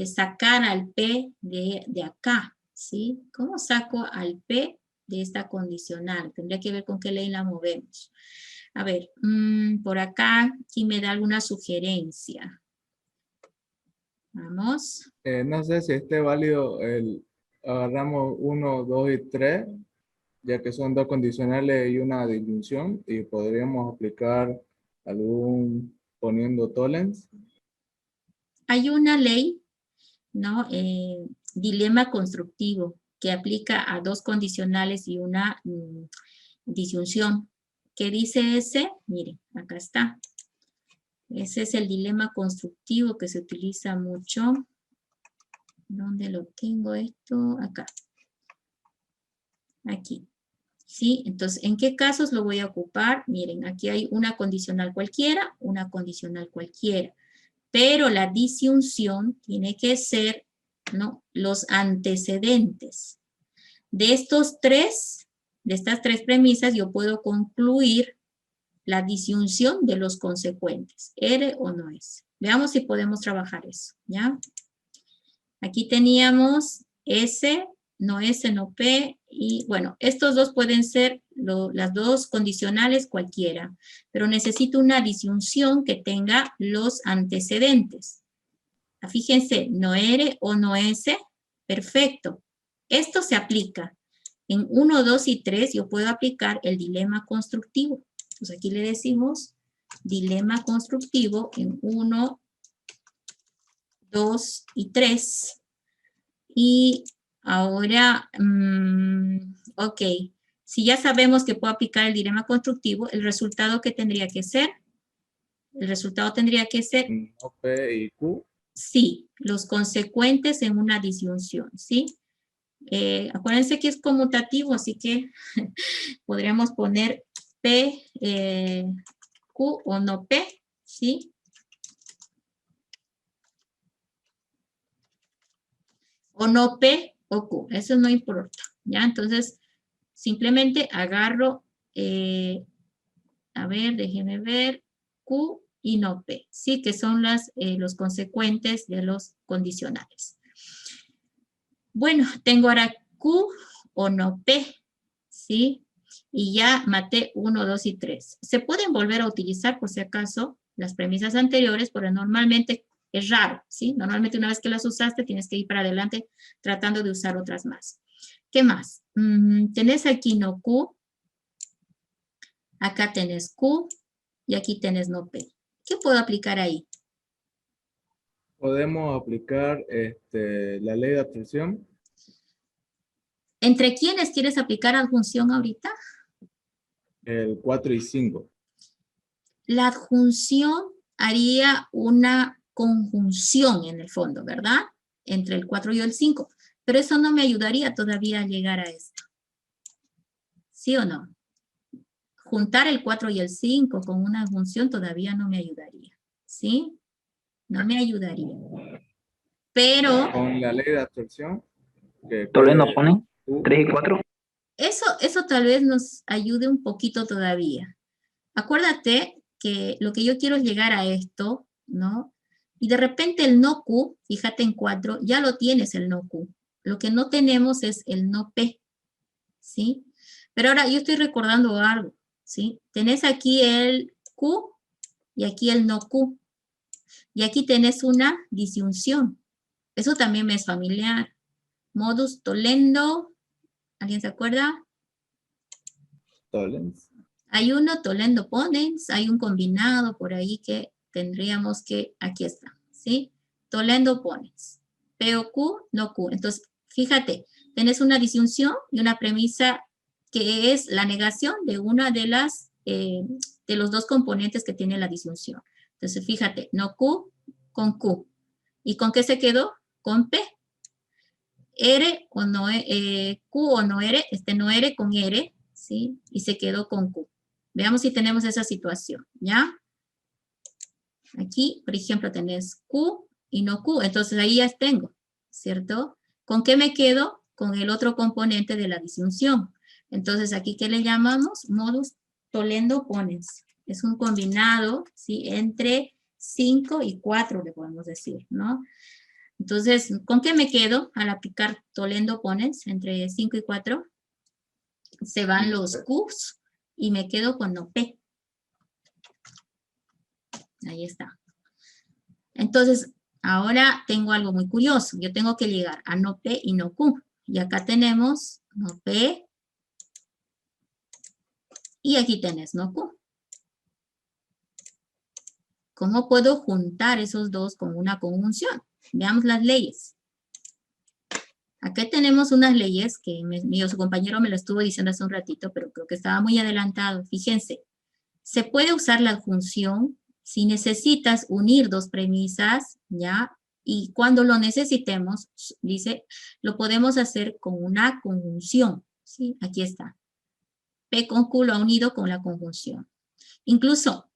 sacar al P de acá? ¿Sí? ¿Cómo saco al P de esta condicional? Tendría que ver con qué ley la movemos. A ver, por acá, ¿quién me da alguna sugerencia? Vamos. No sé si esté válido agarramos 1, 2 y 3, ya que son dos condicionales y una disyunción, y podríamos aplicar algún poniendo tollens. Hay una ley, ¿no? Dilema constructivo, que aplica a dos condicionales y una disyunción. ¿Qué dice ese? Miren, acá está. Ese es el dilema constructivo que se utiliza mucho. ¿Dónde lo tengo esto? Acá. Aquí. ¿Sí? Entonces, ¿en qué casos lo voy a ocupar? Miren, aquí hay una condicional cualquiera, una condicional cualquiera. Pero la disyunción tiene que ser, ¿no?, los antecedentes. De estas tres premisas, yo puedo concluir la disyunción de los consecuentes, R o no S. Veamos si podemos trabajar eso, ¿ya? Aquí teníamos S, no S, no P, y bueno, estos dos pueden ser las dos condicionales cualquiera, pero necesito una disyunción que tenga los antecedentes. Fíjense, no R o no S, perfecto. Esto se aplica. En 1, 2 y 3 yo puedo aplicar el dilema constructivo. Entonces aquí le decimos dilema constructivo en 1, 2 y 3. Y ahora, ok, si ya sabemos que puedo aplicar el dilema constructivo, el resultado que tendría que ser, el resultado tendría que ser No P y Q. Sí, los consecuentes en una disyunción, ¿sí? Acuérdense que es conmutativo, así que podríamos poner P, Q o no P, ¿sí? O no P o Q, eso no importa, ¿ya? Entonces, simplemente agarro, a ver, déjenme ver, Q y no P, ¿sí? Que son los consecuentes de los condicionales. Bueno, tengo ahora Q o no P, ¿sí? Y ya maté 1, 2 y 3. Se pueden volver a utilizar, por si acaso, las premisas anteriores, pero normalmente es raro, ¿sí? Normalmente una vez que las usaste, tienes que ir para adelante tratando de usar otras más. ¿Qué más? Tenés aquí no Q, acá tenés Q y aquí tenés no P. ¿Qué puedo aplicar ahí? Podemos aplicar la ley de abstracción. ¿Entre quiénes quieres aplicar adjunción ahorita? El 4 y 5. La adjunción haría una conjunción en el fondo, ¿verdad? Entre el 4 y el 5. Pero eso no me ayudaría todavía a llegar a esto. ¿Sí o no? Juntar el 4 y el 5 con una adjunción todavía no me ayudaría. ¿Sí? No me ayudaría. Pero Con la ley de abstracción, que Todavía quede no ponen Q. 3 y 4. eso tal vez nos ayude un poquito todavía. Acuérdate que lo que yo quiero es llegar a esto, ¿no? Y de repente el no Q, fíjate en 4, ya lo tienes el no Q. Lo que no tenemos es el no P, ¿sí? Pero ahora yo estoy recordando algo, ¿sí? Tenés aquí el Q y aquí el no Q. Y aquí tenés una disyunción. Eso también me es familiar. Modus tollendo, ¿alguien se acuerda? Tollens. Hay uno, tollendo ponens, hay un combinado por ahí que tendríamos que, aquí está, ¿sí? Tollendo ponens. P o Q, no Q. Entonces, fíjate, tenés una disyunción y una premisa que es la negación de una de de los dos componentes que tiene la disyunción. Entonces, fíjate, no Q con Q. ¿Y con qué se quedó? Con P. R o no, Q o no R, no R con R, ¿sí? Y se quedó con Q. Veamos si tenemos esa situación, ¿ya? Aquí, por ejemplo, tenés Q y no Q, entonces ahí ya tengo, ¿cierto? ¿Con qué me quedo? Con el otro componente de la disyunción. Entonces, aquí, ¿qué le llamamos? Modus tollendo ponens. Es un combinado, ¿sí? Entre 5 y 4, le podemos decir, ¿no? Entonces, ¿con qué me quedo al aplicar tollendo ponens entre 5 y 4? Se van los Qs y me quedo con no P. Ahí está. Entonces, ahora tengo algo muy curioso. Yo tengo que llegar a no P y no Q. Y acá tenemos no P. Y aquí tenés no Q. ¿Cómo puedo juntar esos dos con una conjunción? Veamos las leyes. Aquí tenemos unas leyes que su compañero me lo estuvo diciendo hace un ratito, pero creo que estaba muy adelantado. Fíjense, se puede usar la adjunción si necesitas unir dos premisas, ¿ya? Y cuando lo necesitemos, dice, lo podemos hacer con una conjunción, ¿sí? Aquí está. P con Q lo ha unido con la conjunción. Incluso,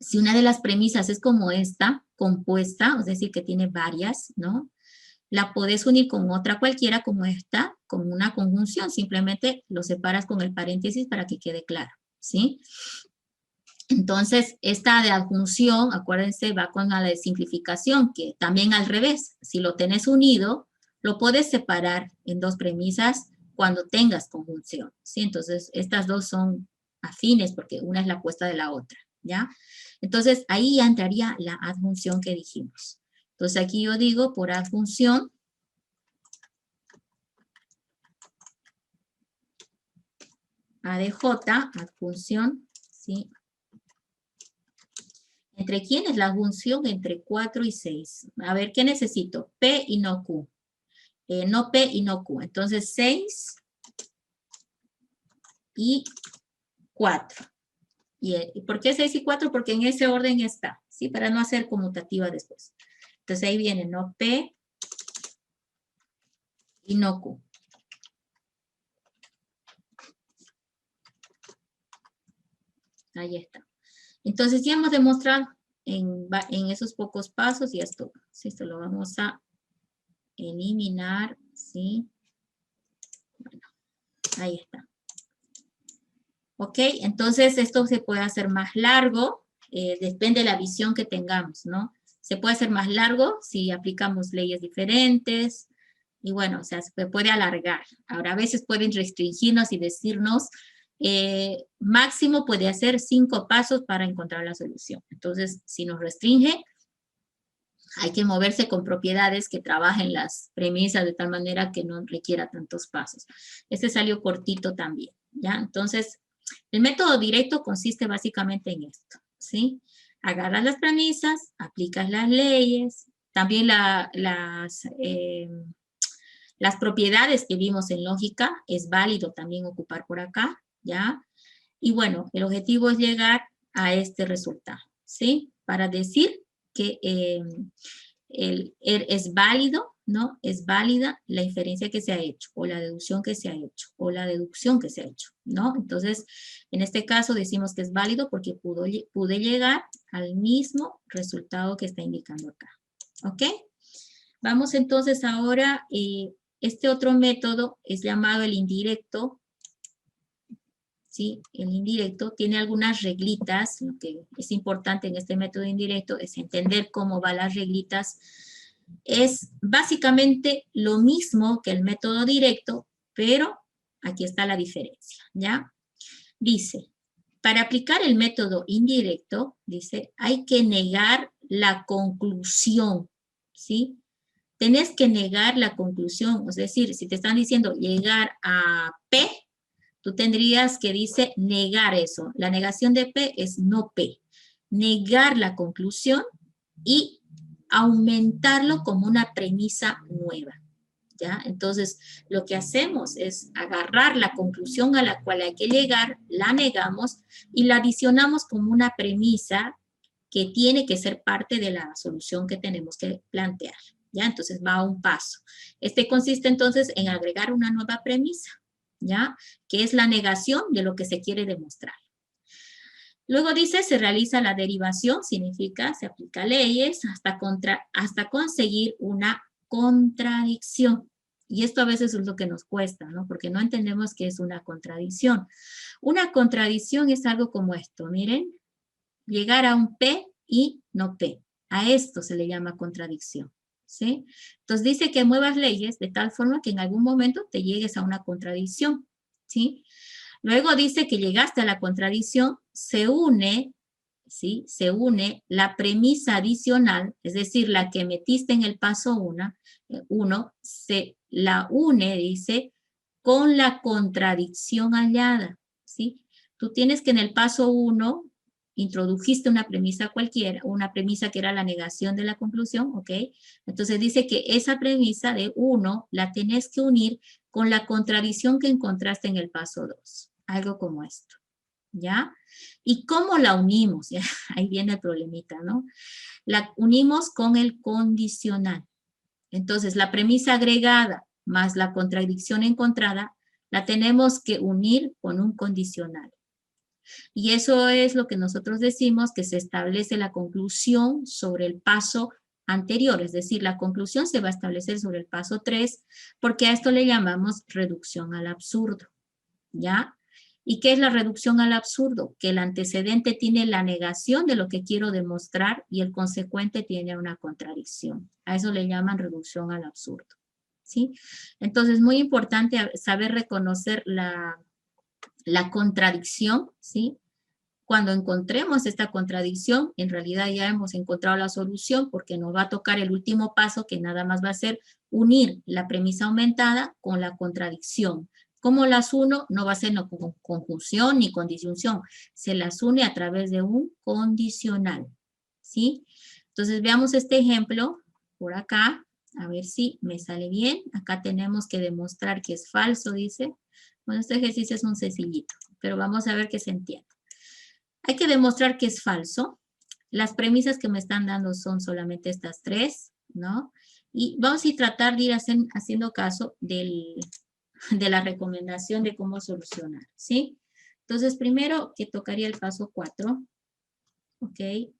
si una de las premisas es como esta, compuesta, es decir, que tiene varias, ¿no? La podés unir con otra cualquiera como esta, con una conjunción. Simplemente lo separas con el paréntesis para que quede claro, ¿sí? Entonces, esta de adjunción, acuérdense, va con la de simplificación, que también al revés, si lo tenés unido, lo puedes separar en dos premisas cuando tengas conjunción, ¿sí? Entonces, estas dos son afines porque una es la apuesta de la otra, ¿ya? Entonces, ahí ya entraría la adjunción que dijimos. Entonces, aquí yo digo por adjunción, ADJ, adjunción, ¿sí? ¿Entre quién es la adjunción? Entre 4 y 6. A ver, ¿qué necesito? P y no Q. No P y no Q. Entonces, 6 y 4. ¿Y por qué 6 y 4? Porque en ese orden está, ¿sí? Para no hacer conmutativa después. Entonces ahí viene no P y no Q. Ahí está. Entonces ya hemos demostrado en esos pocos pasos y esto, ¿sí? Esto lo vamos a eliminar, ¿sí? Bueno, ahí está. Ok, entonces esto se puede hacer más largo, depende de la visión que tengamos, ¿no? Se puede hacer más largo si aplicamos leyes diferentes, y bueno, o sea, se puede alargar. Ahora, a veces pueden restringirnos y decirnos, máximo puede hacer 5 pasos para encontrar la solución. Entonces, si nos restringe, hay que moverse con propiedades que trabajen las premisas de tal manera que no requiera tantos pasos. Este salió cortito también, ¿ya? Entonces, el método directo consiste básicamente en esto, ¿sí? Agarras las premisas, aplicas las leyes, también las propiedades que vimos en lógica, es válido también ocupar por acá, ¿ya? Y bueno, el objetivo es llegar a este resultado, ¿sí? Para decir que es válido, ¿no? Es válida la inferencia que se ha hecho, o la deducción que se ha hecho, o la deducción que se ha hecho, ¿no? Entonces, en este caso decimos que es válido porque pude llegar al mismo resultado que está indicando acá, ¿ok? Vamos entonces ahora, este otro método es llamado el indirecto, ¿sí? El indirecto tiene algunas reglitas. Lo que es importante en este método indirecto es entender cómo van las reglitas. Es básicamente lo mismo que el método directo, pero aquí está la diferencia, ¿ya? Dice, para aplicar el método indirecto, dice, hay que negar la conclusión, ¿sí? Tenés que negar la conclusión, es decir, si te están diciendo llegar a P, tú tendrías que dice negar eso. La negación de P es no P. Negar la conclusión y aumentarlo como una premisa nueva, ¿ya? Entonces, lo que hacemos es agarrar la conclusión a la cual hay que llegar, la negamos y la adicionamos como una premisa que tiene que ser parte de la solución que tenemos que plantear, ¿ya? Entonces, va a un paso. Este consiste entonces en agregar una nueva premisa, ¿ya? Que es la negación de lo que se quiere demostrar. Luego dice, se realiza la derivación, significa, se aplica leyes hasta conseguir una contradicción. Y esto a veces es lo que nos cuesta, ¿no? Porque no entendemos qué es una contradicción. Una contradicción es algo como esto, miren. Llegar a un P y no P. A esto se le llama contradicción, ¿sí? Entonces dice que muevas leyes de tal forma que en algún momento te llegues a una contradicción, ¿sí? Luego dice que llegaste a la contradicción, se une, ¿sí? Se une la premisa adicional, es decir, la que metiste en el paso 1, se la une, dice, con la contradicción hallada, ¿sí? Tú tienes que en el paso 1 introdujiste una premisa cualquiera, una premisa que era la negación de la conclusión, ¿ok? Entonces dice que esa premisa de 1 la tenés que unir con la contradicción que encontraste en el paso 2, algo como esto, ¿ya? ¿Y cómo la unimos? Ahí viene el problemita, ¿no? La unimos con el condicional. Entonces, la premisa agregada más la contradicción encontrada, la tenemos que unir con un condicional. Y eso es lo que nosotros decimos que se establece la conclusión sobre el paso anterior, es decir, la conclusión se va a establecer sobre el paso 3, porque a esto le llamamos reducción al absurdo, ¿ya? ¿Y qué es la reducción al absurdo? Que el antecedente tiene la negación de lo que quiero demostrar y el consecuente tiene una contradicción. A eso le llaman reducción al absurdo, ¿sí? Entonces, muy importante saber reconocer la contradicción, ¿sí? Cuando encontremos esta contradicción, en realidad ya hemos encontrado la solución porque nos va a tocar el último paso que nada más va a ser unir la premisa aumentada con la contradicción. ¿Cómo las uno? No va a ser conjunción ni condición, se las une a través de un condicional, ¿sí? Entonces veamos este ejemplo por acá, a ver si me sale bien. Acá tenemos que demostrar que es falso, dice. Bueno, este ejercicio es un sencillito, pero vamos a ver que se entiende. Hay que demostrar que es falso. Las premisas que me están dando son solamente estas 3. ¿no? Y vamos a tratar de ir haciendo caso de la recomendación de cómo solucionar, ¿sí? Entonces, primero que tocaría el paso 4, ¿ok? Ahí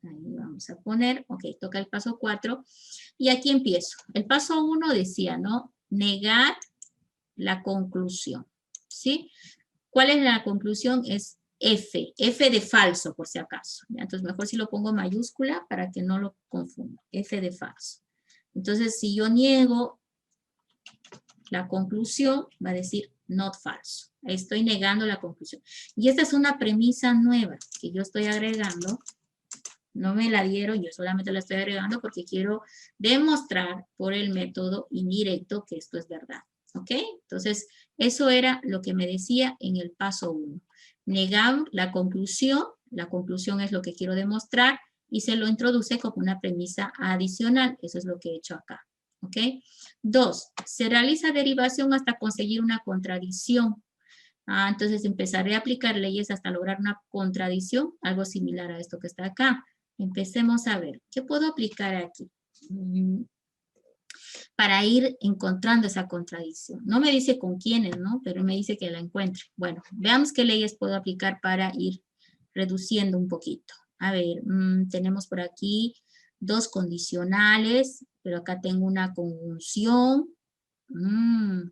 vamos a poner, ok, toca el paso 4. Y aquí empiezo. El paso 1 decía, ¿no? Negar la conclusión, ¿sí? ¿Cuál es la conclusión? Es F, F de falso, por si acaso. ¿Ya? Entonces, mejor si lo pongo mayúscula para que no lo confunda. F de falso. Entonces, si yo niego la conclusión, va a decir not falso. Estoy negando la conclusión. Y esta es una premisa nueva que yo estoy agregando. No me la dieron, yo solamente la estoy agregando porque quiero demostrar por el método indirecto que esto es verdad. ¿Ok? Entonces, eso era lo que me decía en el paso 1. Negar la conclusión es lo que quiero demostrar, y se lo introduce como una premisa adicional. Eso es lo que he hecho acá. ¿Ok? 2. Se realiza derivación hasta conseguir una contradicción. Entonces empezaré a aplicar leyes hasta lograr una contradicción, algo similar a esto que está acá. Empecemos a ver, ¿qué puedo aplicar aquí? Para ir encontrando esa contradicción. No me dice con quiénes, ¿no? Pero me dice que la encuentre. Bueno, veamos qué leyes puedo aplicar para ir reduciendo un poquito. A ver, tenemos por aquí 2 condicionales, pero acá tengo una conjunción. No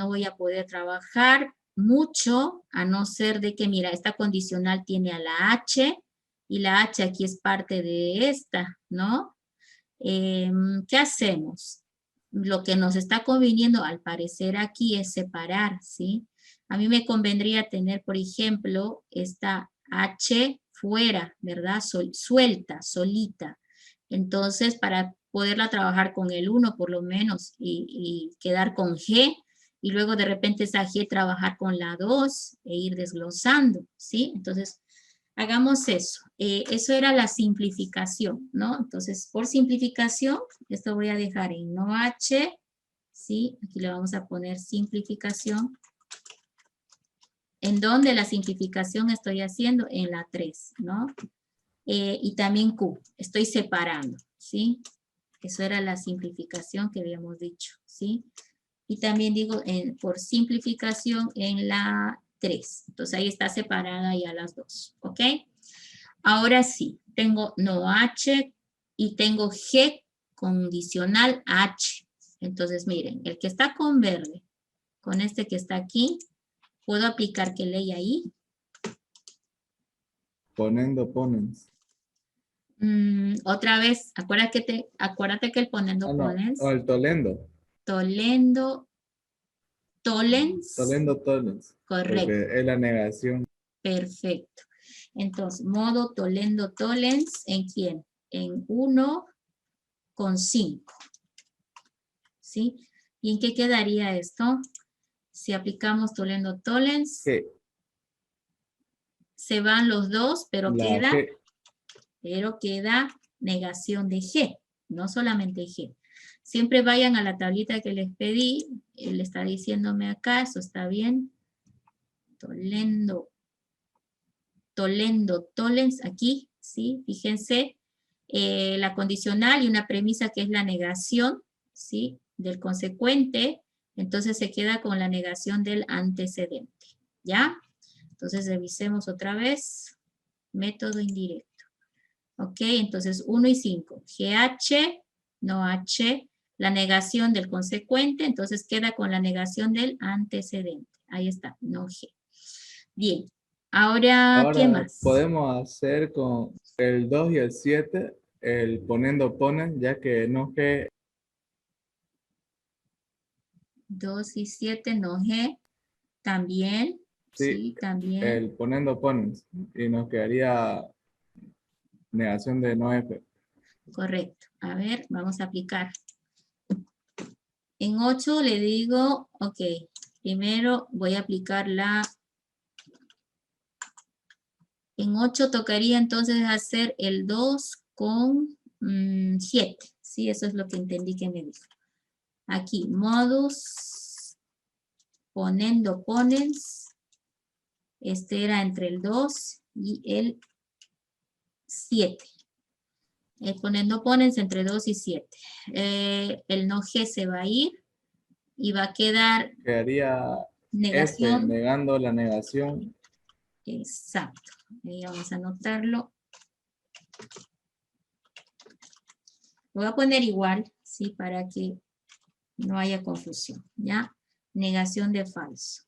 voy a poder trabajar mucho, a no ser de que, mira, esta condicional tiene a la H, y la H aquí es parte de esta, ¿no? ¿Qué hacemos? Lo que nos está conviniendo al parecer aquí es separar, ¿sí? A mí me convendría tener, por ejemplo, esta H fuera, ¿verdad? Suelta, solita. Entonces, para poderla trabajar con el 1 por lo menos y quedar con G, y luego de repente esa G trabajar con la 2 e ir desglosando, ¿sí? Entonces, hagamos eso. Eso era la simplificación, ¿no? Entonces, por simplificación, esto voy a dejar en no H, ¿sí? Aquí le vamos a poner simplificación. ¿En dónde la simplificación estoy haciendo? En la 3, ¿no? Y también Q, estoy separando, ¿sí? Eso era la simplificación que habíamos dicho, ¿sí? Y también digo por simplificación en la 3. Entonces ahí está separada ya las dos, ¿ok? Ahora sí, tengo no H y tengo G condicional H. Entonces miren, el que está con verde, con este que está aquí, ¿puedo aplicar qué ley ahí? Ponendo, ponens. Otra vez, acuérdate que el ponendo, No, ponens, el tolendo. tolendo, tolens, Tolendo, tolens. correcto, Porque es la negación. perfecto. Entonces, modo tolendo, tolens, ¿en quién? En 1,5, ¿sí? ¿Y en qué quedaría esto? Si aplicamos tolendo, tolens, G. se van los dos, pero La G. queda negación de G, no solamente G. Siempre vayan a la tablita que les pedí, él está diciéndome acá, eso está bien. Tolendo, tolens, aquí, ¿sí? Fíjense, la condicional y una premisa que es la negación, ¿sí? Del consecuente, entonces se queda con la negación del antecedente, ¿ya? Entonces revisemos otra vez, método indirecto. Ok, entonces 1 y 5, GH, no H, la negación del consecuente, entonces queda con la negación del antecedente. Ahí está, no G. Bien, ahora, ¿qué Ahora más? podemos hacer con el 2 y el 7, el poniendo, ponen, ya que no G. 2 y 7, no G. También, Sí, sí, también. el poniendo, ponens. Y nos quedaría negación de no F. Correcto. A ver, vamos a aplicar. En 8 le digo, ok, primero voy a aplicar en 8 tocaría entonces hacer el 2 con 7. Sí, eso es lo que entendí que me dijo. Aquí, modus, ponendo, ponens. Este era entre el 2 y el 7. No pónense entre 2 y 7. El no G se va a ir y va a quedar Quedaría F, negación. negando la negación. Exacto. Ahí vamos a anotarlo. Lo voy a poner igual, ¿sí? Para que no haya confusión, ¿ya? Negación de falso.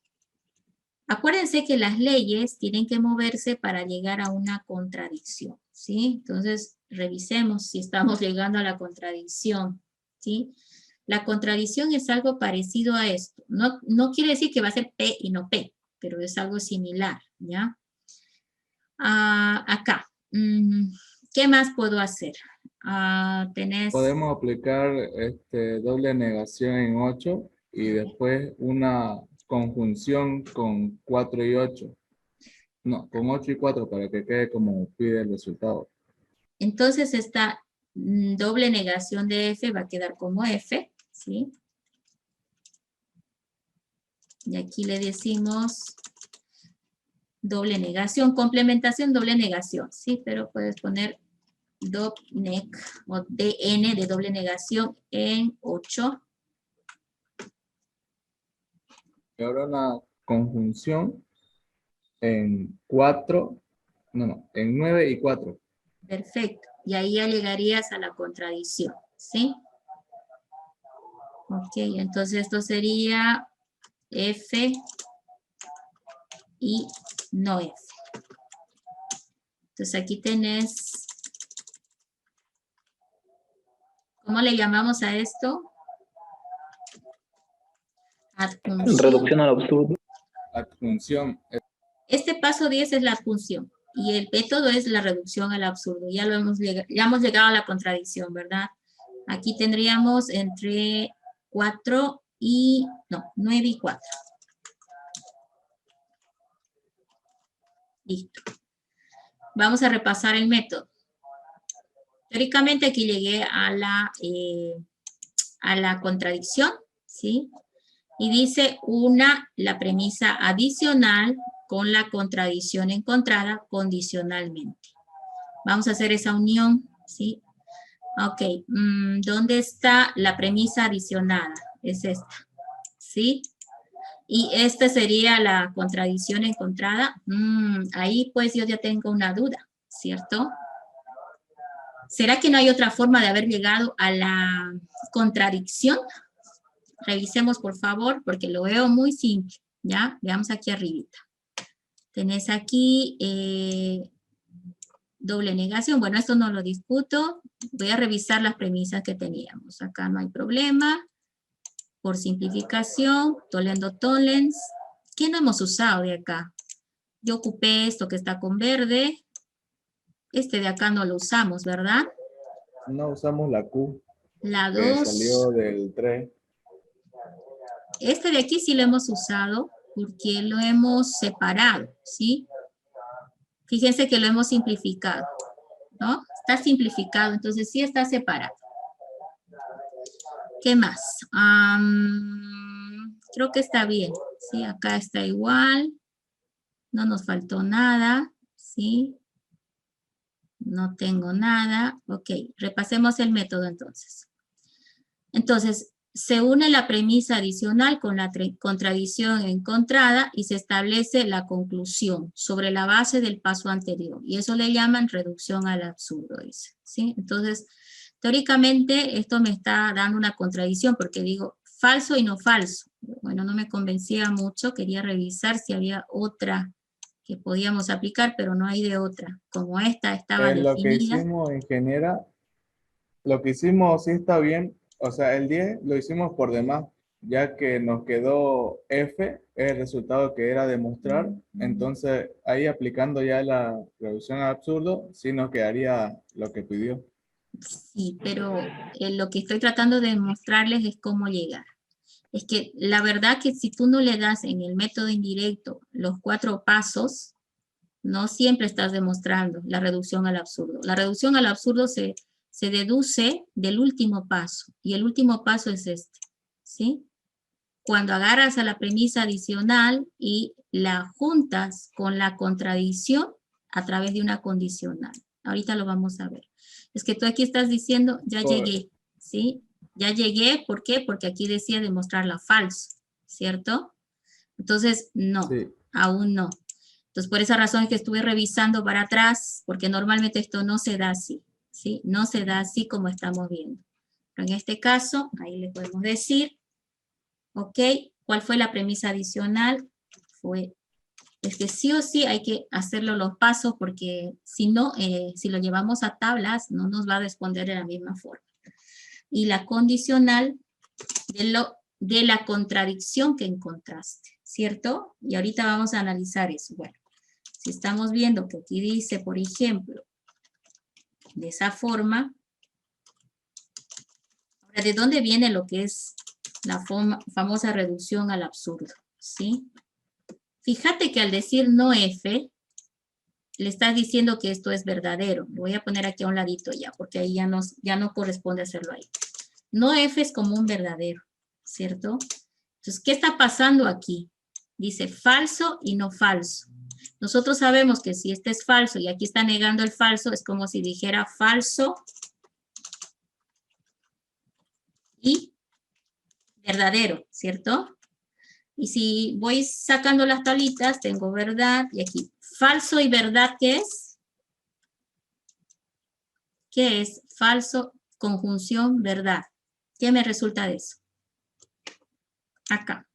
Acuérdense que las leyes tienen que moverse para llegar a una contradicción, ¿sí? Entonces, revisemos si estamos llegando a la contradicción, ¿sí? La contradicción es algo parecido a esto. No quiere decir que va a ser P y no P, pero es algo similar, ¿ya? Acá, ¿qué más puedo hacer? Tenés... Podemos aplicar doble negación en 8 y después una conjunción con 4 y 8. No, con 8 y 4 para que quede como pide el resultado. Entonces esta doble negación de F va a quedar como F, ¿sí? Y aquí le decimos doble negación, complementación, doble negación, ¿sí? Pero puedes poner doble o DN de doble negación en 8. Y ahora una conjunción en 4, en 9 y 4. Perfecto. Y ahí ya llegarías a la contradicción, ¿sí? Ok, entonces esto sería F y no F. Entonces aquí tenés, ¿cómo le llamamos a esto? Adjunción. Reducción al absurdo. Adjunción. Este paso 10 es la adjunción y el método es la reducción al absurdo. Ya hemos llegado a la contradicción, ¿verdad? Aquí tendríamos entre 9 y 4. Listo. Vamos a repasar el método. Teóricamente aquí llegué a la contradicción, ¿sí? Y dice la premisa adicional con la contradicción encontrada condicionalmente. Vamos a hacer esa unión, ¿sí? Ok, ¿dónde está la premisa adicionada? Es esta, ¿sí? Y esta sería la contradicción encontrada. Ahí pues yo ya tengo una duda, ¿cierto? ¿Será que no hay otra forma de haber llegado a la contradicción? Revisemos por favor, porque lo veo muy simple, ¿ya? Veamos aquí arribita. Tenés aquí doble negación. Bueno, esto no lo discuto. Voy a revisar las premisas que teníamos. Acá no hay problema. Por simplificación, tolendo tollens. ¿Qué no hemos usado de acá? Yo ocupé esto que está con verde. Este de acá no lo usamos, ¿verdad? No usamos la Q. La Que 2. salió del 3. Este de aquí sí lo hemos usado porque lo hemos separado, ¿sí? Fíjense que lo hemos simplificado, ¿no? Está simplificado, entonces sí está separado. ¿Qué más? Creo que está bien, ¿sí? Acá está igual. No nos faltó nada, ¿sí? No tengo nada. Ok, repasemos el método entonces. Entonces, se une la premisa adicional con la contradicción encontrada y se establece la conclusión sobre la base del paso anterior. Y eso le llaman reducción al absurdo, dice, ¿sí? Entonces, teóricamente esto me está dando una contradicción porque digo falso y no falso. Bueno, no me convencía mucho, quería revisar si había otra que podíamos aplicar, pero no hay de otra. Como esta estaba Lo que definida. hicimos, ingeniera, lo que hicimos sí está bien. O sea, el 10 lo hicimos por demás, ya que nos quedó F, el resultado que era demostrar. Entonces, ahí aplicando ya la reducción al absurdo, sí nos quedaría lo que pidió. Sí, pero lo que estoy tratando de mostrarles es cómo llegar. Es que la verdad que si tú no le das en el método indirecto los 4 pasos, no siempre estás demostrando la reducción al absurdo. La reducción al absurdo se deduce del último paso, y el último paso es este, ¿sí? Cuando agarras a la premisa adicional y la juntas con la contradicción a través de una condicional. Ahorita lo vamos a ver. Es que tú aquí estás diciendo, ya Correcto. llegué, ¿sí? Ya llegué, ¿por qué? Porque aquí decía demostrarla falso, ¿cierto? Entonces, no, Sí. aún no. Entonces, por esa razón es que estuve revisando para atrás, porque normalmente esto no se da así, ¿sí? No se da así como estamos viendo. Pero en este caso, ahí le podemos decir, ¿ok? ¿Cuál fue la premisa adicional? Es que sí o sí hay que hacerlo los pasos, porque si no, si lo llevamos a tablas, no nos va a responder de la misma forma. Y la condicional de la contradicción que encontraste, ¿cierto? Y ahorita vamos a analizar eso. Bueno, si estamos viendo que aquí dice, por ejemplo, de esa forma, ahora, ¿de dónde viene lo que es la famosa reducción al absurdo? ¿Sí? Fíjate que al decir no F, le estás diciendo que esto es verdadero. Lo voy a poner aquí a un ladito ya, porque ahí ya no corresponde hacerlo ahí. No F es como un verdadero, ¿cierto? Entonces, ¿qué está pasando aquí? Dice falso y no falso. Nosotros sabemos que si este es falso y aquí está negando el falso, es como si dijera falso y verdadero, ¿cierto? Y si voy sacando las tablitas, tengo verdad y aquí falso y verdad, ¿qué es? ¿Qué es? Falso, conjunción, verdad. ¿Qué me resulta de eso? Acá.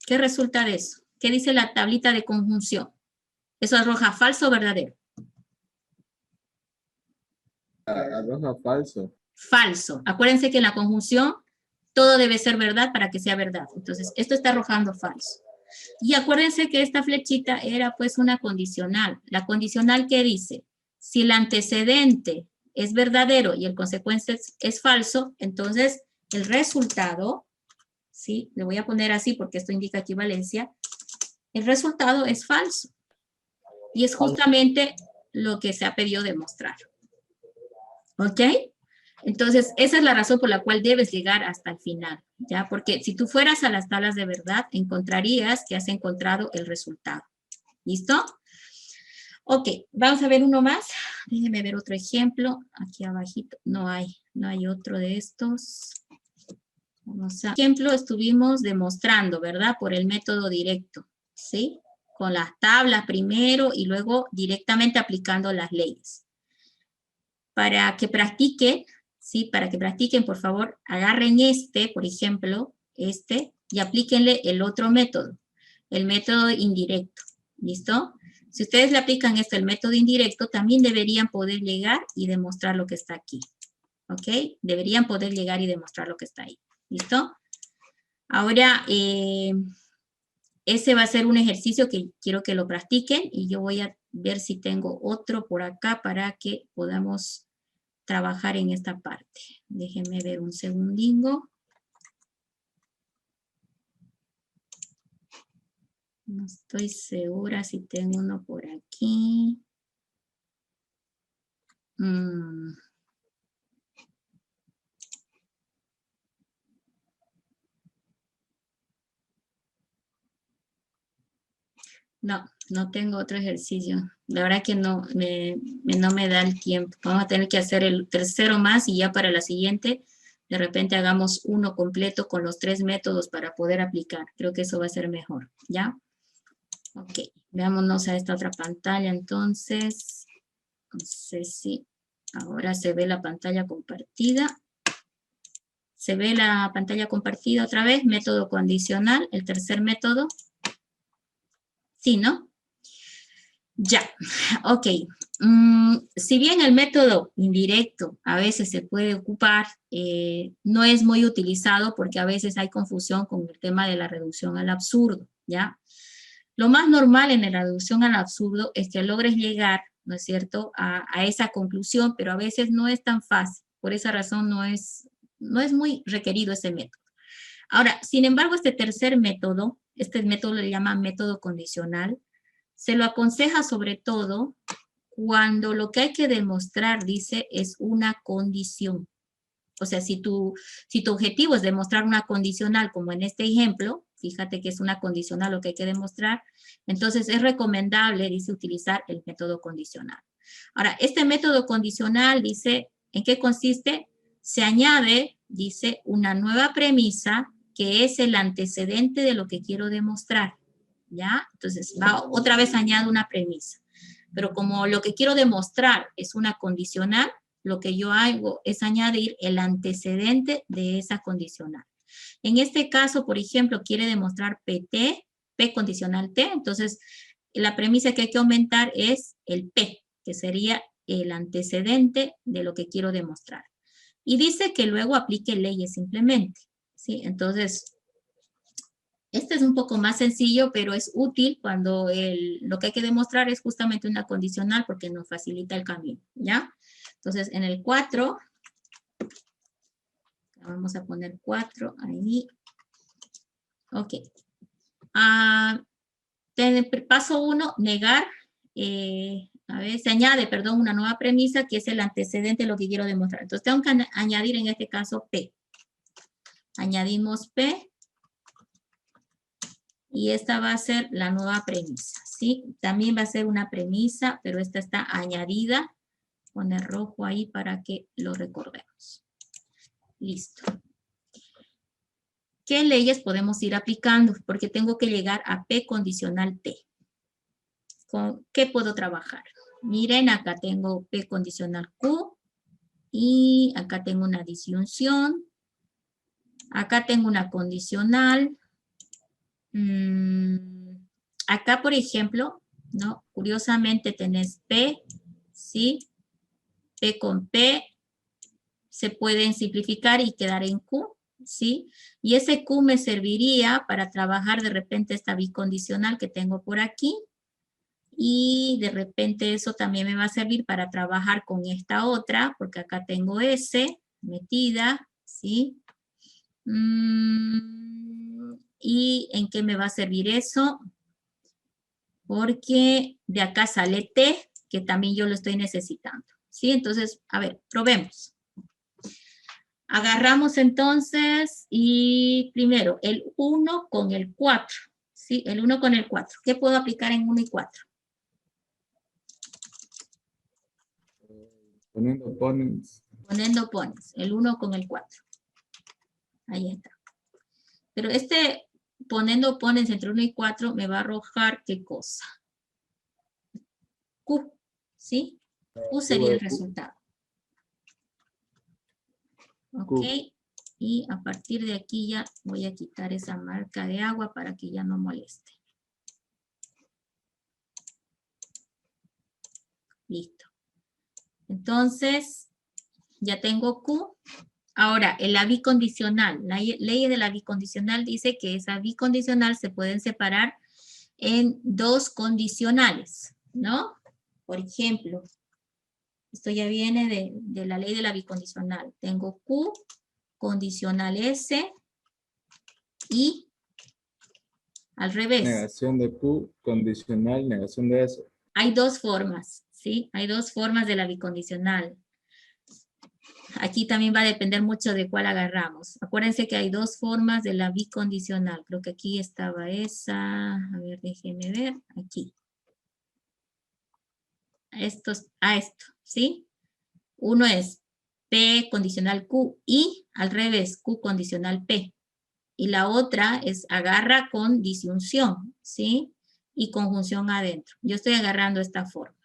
¿Qué resulta de eso? ¿Qué dice la tablita de conjunción? Eso arroja falso o verdadero. Arroja falso. Falso. Acuérdense que en la conjunción todo debe ser verdad para que sea verdad. Entonces, esto está arrojando falso. Y acuérdense que esta flechita era pues una condicional. La condicional, ¿qué dice? Si el antecedente es verdadero y el consecuente es falso, entonces el resultado, ¿sí? Le voy a poner así porque esto indica equivalencia. El resultado es falso. Y es justamente lo que se ha pedido demostrar. ¿Ok? Entonces, esa es la razón por la cual debes llegar hasta el final, ¿ya? Porque si tú fueras a las tablas de verdad, encontrarías que has encontrado el resultado. ¿Listo? Ok, vamos a ver uno más. Déjenme ver otro ejemplo. Aquí abajito no hay otro de estos. Vamos a... Ejemplo, estuvimos demostrando, ¿verdad? Por el método directo, ¿sí? Con las tablas primero y luego directamente aplicando las leyes. Para que practiquen, ¿sí? Para que practiquen, por favor, agarren por ejemplo, y aplíquenle el otro método, el método indirecto, ¿listo? Si ustedes le aplican el método indirecto, también deberían poder llegar y demostrar lo que está aquí, ¿ok? Deberían poder llegar y demostrar lo que está ahí, ¿listo? Ahora, ese va a ser un ejercicio que quiero que lo practiquen y yo voy a ver si tengo otro por acá para que podamos trabajar en esta parte. Déjenme ver un segundingo. No estoy segura si tengo uno por aquí. No, no tengo otro ejercicio. La verdad que no me da el tiempo. Vamos a tener que hacer el tercero más y ya para la siguiente, de repente hagamos uno completo con los 3 métodos para poder aplicar. Creo que eso va a ser mejor, ¿ya? Ok, veámonos a esta otra pantalla entonces. No sé si ahora se ve la pantalla compartida. ¿Se ve la pantalla compartida otra vez? Método condicional, el tercer método. Sí, ¿no? Ya, ok. Si bien el método indirecto a veces se puede ocupar, no es muy utilizado porque a veces hay confusión con el tema de la reducción al absurdo, ¿ya? Lo más normal en la reducción al absurdo es que logres llegar, ¿no es cierto?, a esa conclusión, pero a veces no es tan fácil. Por esa razón no es muy requerido ese método. Ahora, sin embargo, este tercer método, este método le llama método condicional, se lo aconseja sobre todo cuando lo que hay que demostrar, dice, es una condición. O sea, si tu objetivo es demostrar una condicional, como en este ejemplo, fíjate que es una condicional lo que hay que demostrar, entonces es recomendable, dice, utilizar el método condicional. Ahora, este método condicional dice, ¿en qué consiste? Se añade, dice, una nueva premisa que es el antecedente de lo que quiero demostrar, ¿ya? Entonces, otra vez añado una premisa. Pero como lo que quiero demostrar es una condicional, lo que yo hago es añadir el antecedente de esa condicional. En este caso, por ejemplo, quiere demostrar PT, P condicional T, entonces la premisa que hay que aumentar es el P, que sería el antecedente de lo que quiero demostrar. Y dice que luego aplique leyes simplemente, ¿sí? Entonces, este es un poco más sencillo, pero es útil cuando lo que hay que demostrar es justamente una condicional porque nos facilita el camino, ¿ya? Entonces, en el 4, vamos a poner 4 ahí. Ok. Paso 1, negar. A ver, se añade, perdón, una nueva premisa que es el antecedente de lo que quiero demostrar. Entonces, tengo que añadir en este caso P. Añadimos P. Y esta va a ser la nueva premisa, ¿sí? También va a ser una premisa, pero esta está añadida. Poner rojo ahí para que lo recordemos. Listo. ¿Qué leyes podemos ir aplicando? Porque tengo que llegar a P condicional T. ¿Con qué puedo trabajar? Miren, acá tengo P condicional Q. Y acá tengo una disyunción. Acá tengo una condicional. Acá, por ejemplo, ¿no? Curiosamente tenés P, ¿sí? P con P se pueden simplificar y quedar en Q, ¿sí? Y ese Q me serviría para trabajar de repente esta bicondicional que tengo por aquí. Y de repente eso también me va a servir para trabajar con esta otra, porque acá tengo S metida, ¿sí? ¿Y en qué me va a servir eso? Porque de acá sale T, que también yo lo estoy necesitando, ¿sí? Entonces, a ver, probemos. Agarramos entonces y primero el 1 con el 4, ¿sí? El 1 con el 4. ¿Qué puedo aplicar en 1 y 4? Poniendo opponents. Poniendo opponents, el 1 con el 4. Ahí está. Pero este poniendo opponents entre 1 y 4 me va a arrojar ¿qué cosa? Q, ¿sí? Q sería el resultado. Ok, y a partir de aquí ya voy a quitar esa marca de agua para que ya no moleste. Listo. Entonces, ya tengo Q. Ahora, la bicondicional, la ley de la bicondicional dice que esa bicondicional se pueden separar en dos condicionales, ¿no? Por ejemplo, esto ya viene de la ley de la bicondicional. Tengo Q condicional S y al revés. Negación de Q, condicional, negación de S. Hay dos formas, ¿sí? Hay dos formas de la bicondicional. Aquí también va a depender mucho de cuál agarramos. Acuérdense que hay dos formas de la bicondicional. Creo que aquí estaba esa. A ver, déjenme ver. Aquí. Esto, ¿sí? Uno es P condicional Q y al revés, Q condicional P. Y la otra es agarra con disyunción, ¿sí? Y conjunción adentro. Yo estoy agarrando esta forma,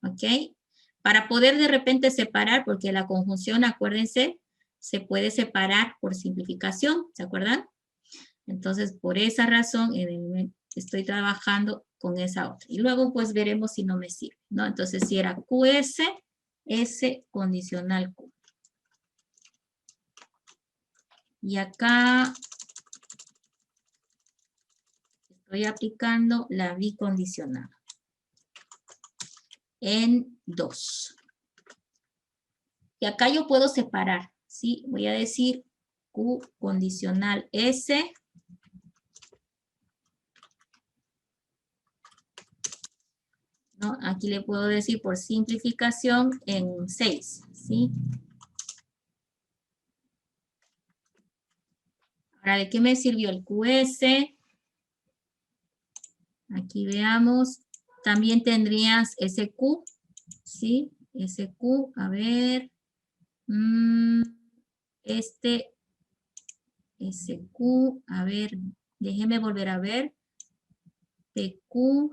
¿ok? Para poder de repente separar, porque la conjunción, acuérdense, se puede separar por simplificación, ¿se acuerdan? Entonces, por esa razón, estoy trabajando con esa otra. Y luego, pues, veremos si no me sirve, ¿no? Entonces, si era QS, S condicional Q. Y acá estoy aplicando la bicondicional en 2. Y acá yo puedo separar, ¿sí? Voy a decir Q condicional S. ¿No? Aquí le puedo decir por simplificación en 6, ¿sí? Ahora, ¿de qué me sirvió el QS? Aquí veamos. También tendrías ese Q, ¿sí? SQ, a ver. Este SQ, a ver, déjeme volver a ver. PQ,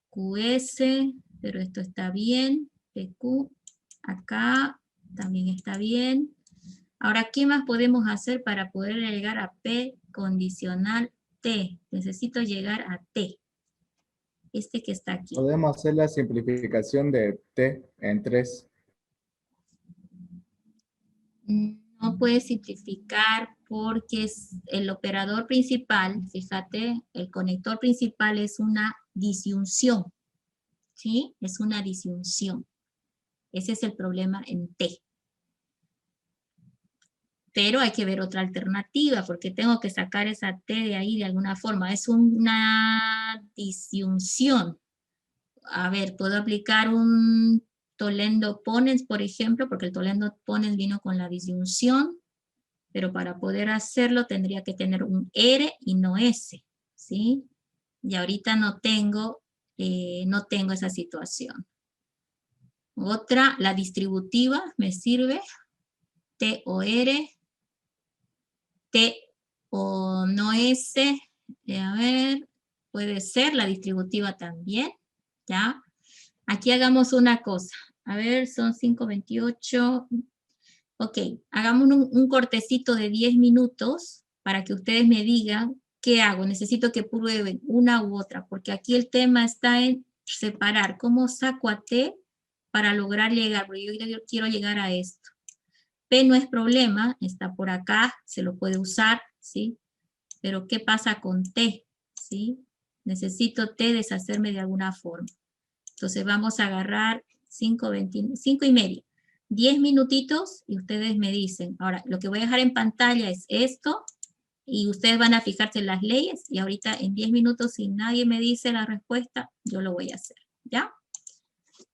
QS, pero esto está bien. PQ, acá también está bien. Ahora, ¿qué más podemos hacer para poder llegar a P condicional T? Necesito llegar a T. Este que está aquí. Podemos hacer la simplificación de T en 3. No puede simplificar porque es el operador principal, fíjate, el conector principal es una disyunción, ¿sí? Es una disyunción. Ese es el problema en T. Pero hay que ver otra alternativa porque tengo que sacar esa T de ahí de alguna forma. Es una disyunción. A ver, puedo aplicar un Toledo Ponens, por ejemplo, porque el Toledo Ponens vino con la disyunción, pero para poder hacerlo tendría que tener un R y no S, ¿sí? Y ahorita no tengo esa situación. Otra, la distributiva, me sirve, T o R, T o no S, a ver, puede ser la distributiva también, ¿ya? Aquí hagamos una cosa, a ver, son 5:28, ok, hagamos un cortecito de 10 minutos para que ustedes me digan qué hago. Necesito que prueben una u otra, porque aquí el tema está en separar. ¿Cómo saco a T para lograr llegar? Porque yo quiero llegar a esto. P no es problema, está por acá, se lo puede usar, ¿sí? Pero ¿qué pasa con T? ¿Sí? Necesito T deshacerme de alguna forma. Entonces vamos a agarrar 5:20, 5:30. 10 minutitos y ustedes me dicen. Ahora, lo que voy a dejar en pantalla es esto y ustedes van a fijarse en las leyes y ahorita en 10 minutos si nadie me dice la respuesta, yo lo voy a hacer, ¿ya?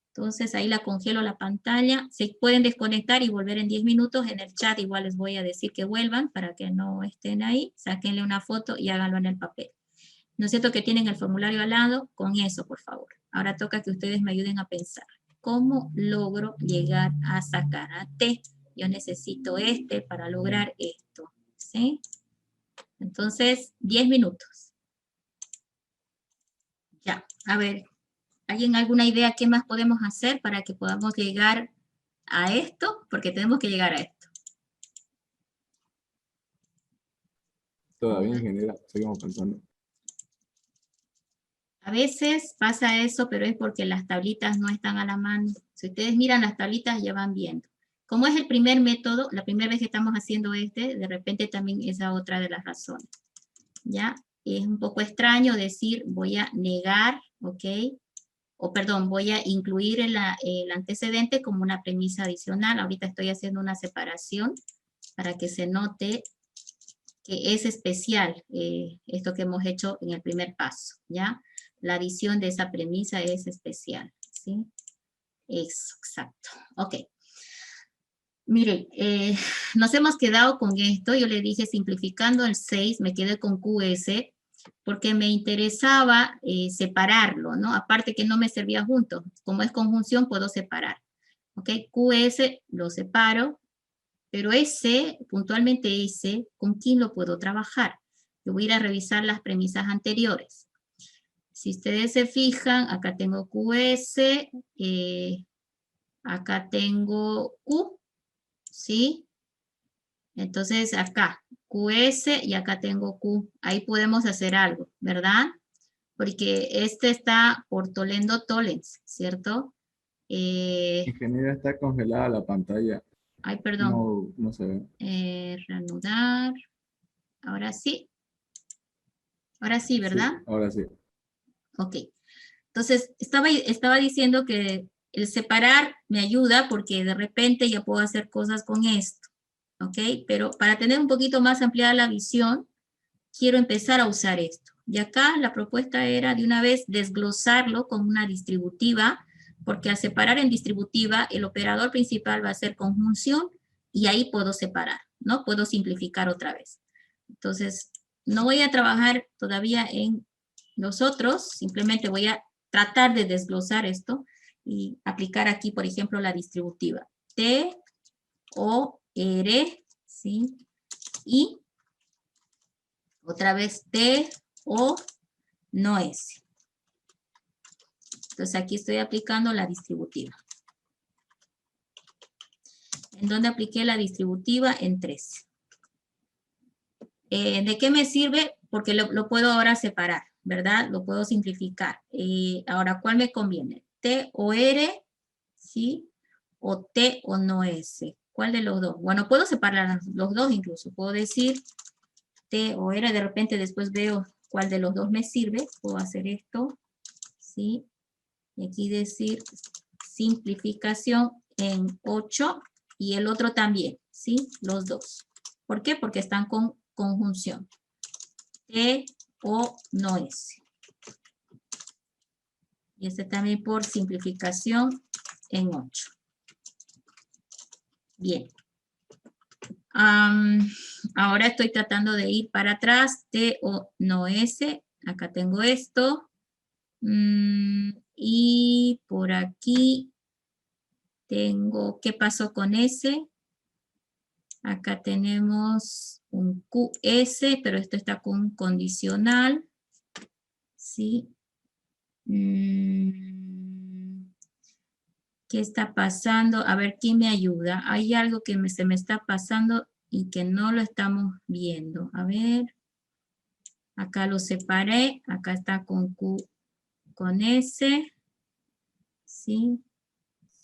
Entonces ahí la congelo la pantalla. Se pueden desconectar y volver en 10 minutos. En el chat igual les voy a decir que vuelvan para que no estén ahí. Sáquenle una foto y háganlo en el papel. ¿No es cierto que tienen el formulario al lado? Con eso, por favor. Ahora toca que ustedes me ayuden a pensar. ¿Cómo logro llegar a sacar a T? Yo necesito este para lograr esto, ¿sí? Entonces, 10 minutos. Ya, a ver, ¿alguien alguna idea qué más podemos hacer para que podamos llegar a esto? Porque tenemos que llegar a esto. Todavía, ingeniera, seguimos pensando. A veces pasa eso, pero es porque las tablitas no están a la mano. Si ustedes miran las tablitas ya van viendo. Como es el primer método, la primera vez que estamos haciendo de repente también esa otra de las razones. ¿Ya? Es un poco extraño decir voy a negar, ¿ok? O perdón, voy a incluir el antecedente como una premisa adicional. Ahorita estoy haciendo una separación para que se note que es especial esto que hemos hecho en el primer paso, ¿ya? La adición de esa premisa es especial, ¿sí? Eso, exacto. Ok. Miren, nos hemos quedado con esto. Yo le dije simplificando el 6, me quedé con QS, porque me interesaba separarlo, ¿no? Aparte que no me servía junto. Como es conjunción, puedo separar. ¿Ok? QS lo separo, pero ese, puntualmente ese, ¿con quién lo puedo trabajar? Yo voy a ir a revisar las premisas anteriores. Si ustedes se fijan, acá tengo QS, acá tengo Q, ¿sí? Entonces acá, QS y acá tengo Q. Ahí podemos hacer algo, ¿verdad? Porque este está por Toledo Tollens, ¿cierto? Ingeniera, está congelada la pantalla. Ay, perdón. No, no se ve. Reanudar. Ahora sí. Ahora sí, ¿verdad? Sí, ahora sí. Ok. Entonces, estaba diciendo que el separar me ayuda porque de repente ya puedo hacer cosas con esto. ¿Ok? Pero para tener un poquito más ampliada la visión, quiero empezar a usar esto. Y acá la propuesta era de una vez desglosarlo con una distributiva, porque al separar en distributiva, el operador principal va a ser conjunción y ahí puedo separar, ¿no? Puedo simplificar otra vez. Entonces, no voy a trabajar todavía en los otros, simplemente voy a tratar de desglosar esto. y aplicar aquí, por ejemplo, la distributiva. T, O, R, ¿sí? Y otra vez T, O, no S. Entonces aquí estoy aplicando la distributiva. ¿En dónde apliqué la distributiva? En 13. ¿De qué me sirve? Porque lo puedo ahora separar, ¿verdad? Lo puedo simplificar. Ahora, ¿cuál me conviene? T o R, ¿sí? O T o no S. ¿Cuál de los dos? Bueno, puedo separar los dos incluso. Puedo decir T o R, de repente después veo cuál de los dos me sirve. Puedo hacer esto, ¿sí? Y aquí decir simplificación en 8 y el otro también, ¿sí? Los dos. ¿Por qué? Porque están con conjunción. T o no S. Y este también por simplificación en 8. Bien. Ahora estoy tratando de ir para atrás. T o no S. Acá tengo esto. Y por aquí tengo, ¿qué pasó con S? Acá tenemos un QS, pero esto está con condicional. ¿Sí? ¿Qué está pasando? A ver, ¿quién me ayuda? Hay algo que se me está pasando y que no lo estamos viendo. A ver. Acá lo separé. Acá está con Q, con S. ¿Sí?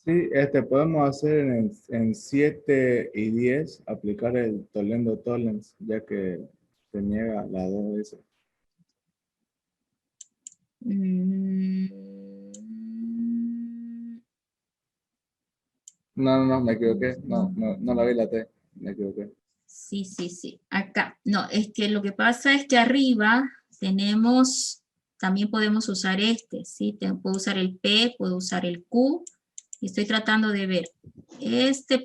Sí, podemos hacer en 7 y 10, aplicar el Toledo Tollens, ya que se niega la 2S. No, me equivoqué. No la vi la T, me equivoqué. Sí, sí, sí. Acá. No, es que lo que pasa es que arriba tenemos, también podemos usar este, ¿sí? Puedo usar el P, puedo usar el Q. Y estoy tratando de ver.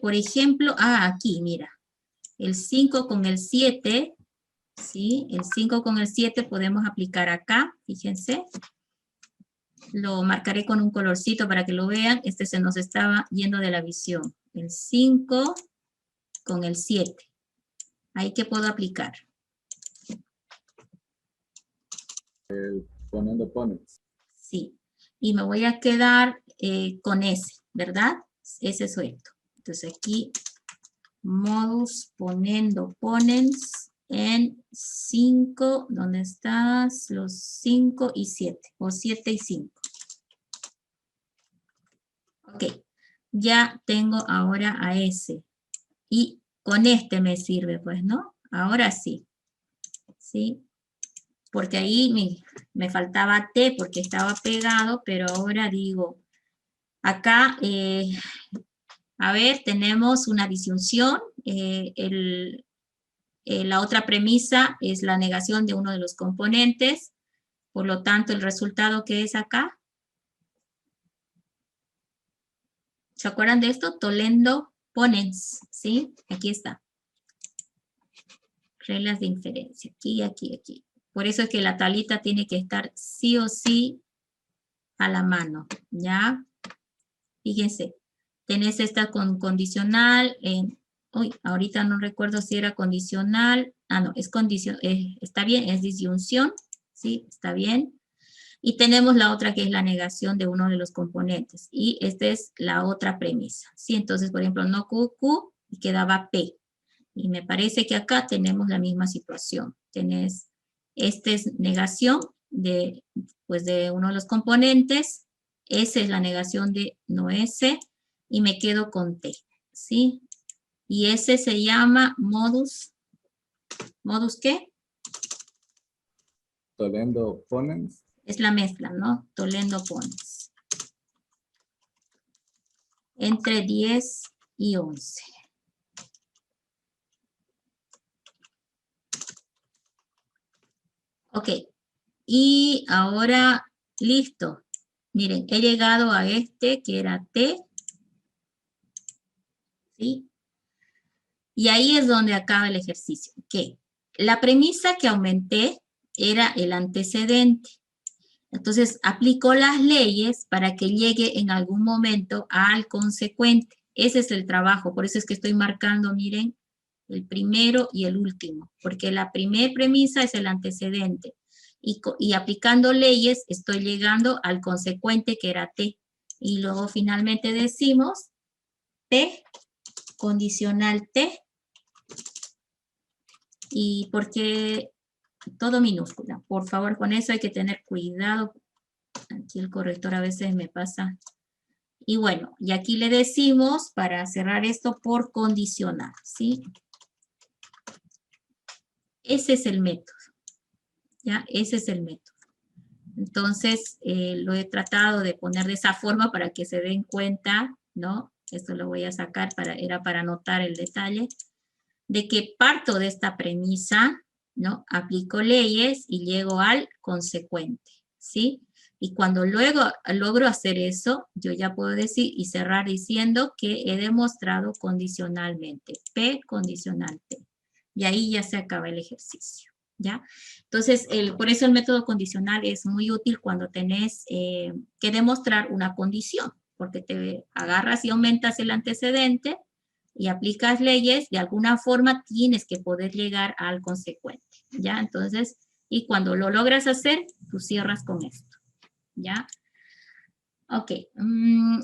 Por ejemplo, aquí, mira. El 5 con el 7, ¿sí? El 5 con el 7 podemos aplicar acá, fíjense. Lo marcaré con un colorcito para que lo vean. Se nos estaba yendo de la visión. El 5 con el 7. ¿Ahí qué puedo aplicar? Poniendo pones. Sí. Y me voy a quedar con ese, ¿verdad? Ese suelto. Entonces aquí, modus poniendo ponens en 5, ¿dónde estás? Los 5 y 7, o 7 y 5. Ok, ya tengo ahora a ese. Y con este me sirve, pues, ¿no? Ahora sí. ¿Sí? Porque ahí me faltaba T porque estaba pegado, pero ahora digo, acá, a ver, tenemos una disyunción. La otra premisa es la negación de uno de los componentes. Por lo tanto, el resultado que es acá. ¿Se acuerdan de esto? Toledo ponens, ¿sí? Aquí está. Reglas de inferencia. Aquí, aquí, aquí. Por eso es que la tablita tiene que estar sí o sí a la mano, ¿ya? Fíjense, tenés esta con condicional, ahorita no recuerdo si era condicional, no, es condición, está bien, es disyunción, ¿sí? Está bien. Y tenemos la otra que es la negación de uno de los componentes, y esta es la otra premisa, ¿sí? Entonces, por ejemplo, no Q, y quedaba P. Y me parece que acá tenemos la misma situación. Tenés, esta es negación de uno de los componentes, S es la negación de no S, y me quedo con T, ¿sí? Y ese se llama modus, ¿modus qué? Toledo ponens. Es la mezcla, ¿no? Toledo ponens. Entre 10 y 11. Ok, y ahora, listo. Miren, he llegado a este que era T, ¿sí? Y ahí es donde acaba el ejercicio. Que la premisa que aumenté era el antecedente. Entonces, aplico las leyes para que llegue en algún momento al consecuente. Ese es el trabajo, por eso es que estoy marcando, miren, el primero y el último, porque la primera premisa es el antecedente. Y aplicando leyes estoy llegando al consecuente que era T. Y luego finalmente decimos T, condicional T, y porque todo minúscula. Por favor, con eso hay que tener cuidado. Aquí el corrector a veces me pasa. Y bueno, y aquí le decimos, para cerrar esto, por condicional, ¿sí? Ese es el método, ¿ya? Ese es el método. Entonces, lo he tratado de poner de esa forma para que se den cuenta, ¿no? Esto lo voy a sacar, era para anotar el detalle, de que parto de esta premisa, ¿no? Aplico leyes y llego al consecuente, ¿sí? Y cuando luego logro hacer eso, yo ya puedo decir y cerrar diciendo que he demostrado condicionalmente, P condicional T. Y ahí ya se acaba el ejercicio, ¿ya? Entonces, por eso el método condicional es muy útil cuando tenés que demostrar una condición, porque te agarras y aumentas el antecedente y aplicas leyes, de alguna forma tienes que poder llegar al consecuente, ¿ya? Entonces, y cuando lo logras hacer, tú cierras con esto, ¿ya? Ok,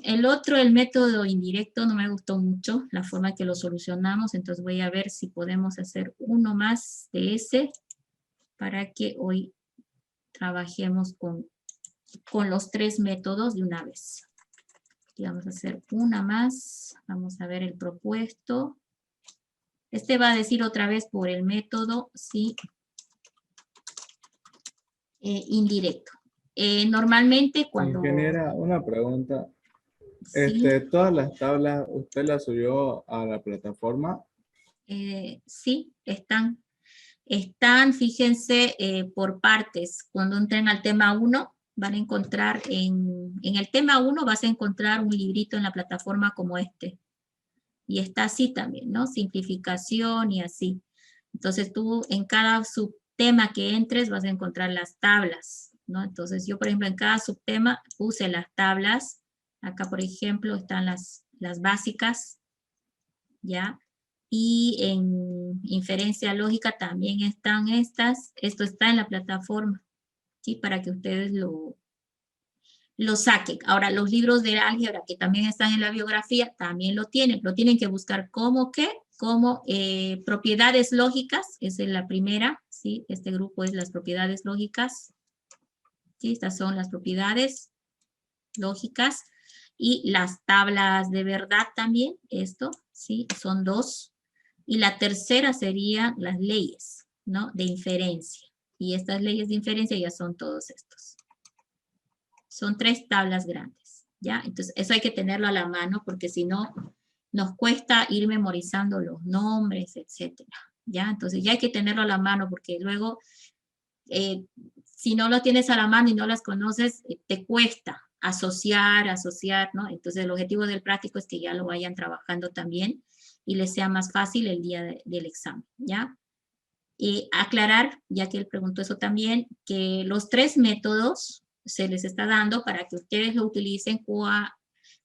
el otro, el método indirecto, no me gustó mucho la forma que lo solucionamos, entonces voy a ver si podemos hacer uno más de ese para que hoy trabajemos con los tres métodos de una vez. Aquí vamos a hacer una más, vamos a ver el propuesto. Este va a decir otra vez por el método, sí, indirecto. Normalmente cuando... Ingeniera, una pregunta. Sí, Todas las tablas, ¿usted las subió a la plataforma? sí, están, fíjense, por partes. Cuando entren al tema 1, van a encontrar en el tema 1 vas a encontrar un librito en la plataforma como este. Y está así también, ¿no? Simplificación y así. Entonces tú en cada subtema que entres vas a encontrar las tablas, ¿no? Entonces yo, por ejemplo, en cada subtema puse las tablas. Acá, por ejemplo, están las básicas, ¿ya? Y en inferencia lógica también están estas. Esto está en la plataforma, ¿sí? Para que ustedes lo saquen. Ahora, los libros de álgebra que también están en la biografía también lo tienen que buscar como propiedades lógicas, esa es la primera, ¿sí? Este grupo es las propiedades lógicas, ¿sí? Estas son las propiedades lógicas y las tablas de verdad también, esto, ¿sí? Son dos. Y la tercera serían las leyes, ¿no? De inferencia. Y estas leyes de inferencia ya son todos estos. Son tres tablas grandes, ¿ya? Entonces, eso hay que tenerlo a la mano porque si no, nos cuesta ir memorizando los nombres, etcétera, ¿ya? Entonces, ya hay que tenerlo a la mano porque luego, si no lo tienes a la mano y no las conoces, te cuesta asociar, ¿no? Entonces, el objetivo del práctico es que ya lo vayan trabajando también y les sea más fácil el día del examen, ¿ya? Y aclarar, ya que él preguntó eso también, que los tres métodos se les está dando para que ustedes lo utilicen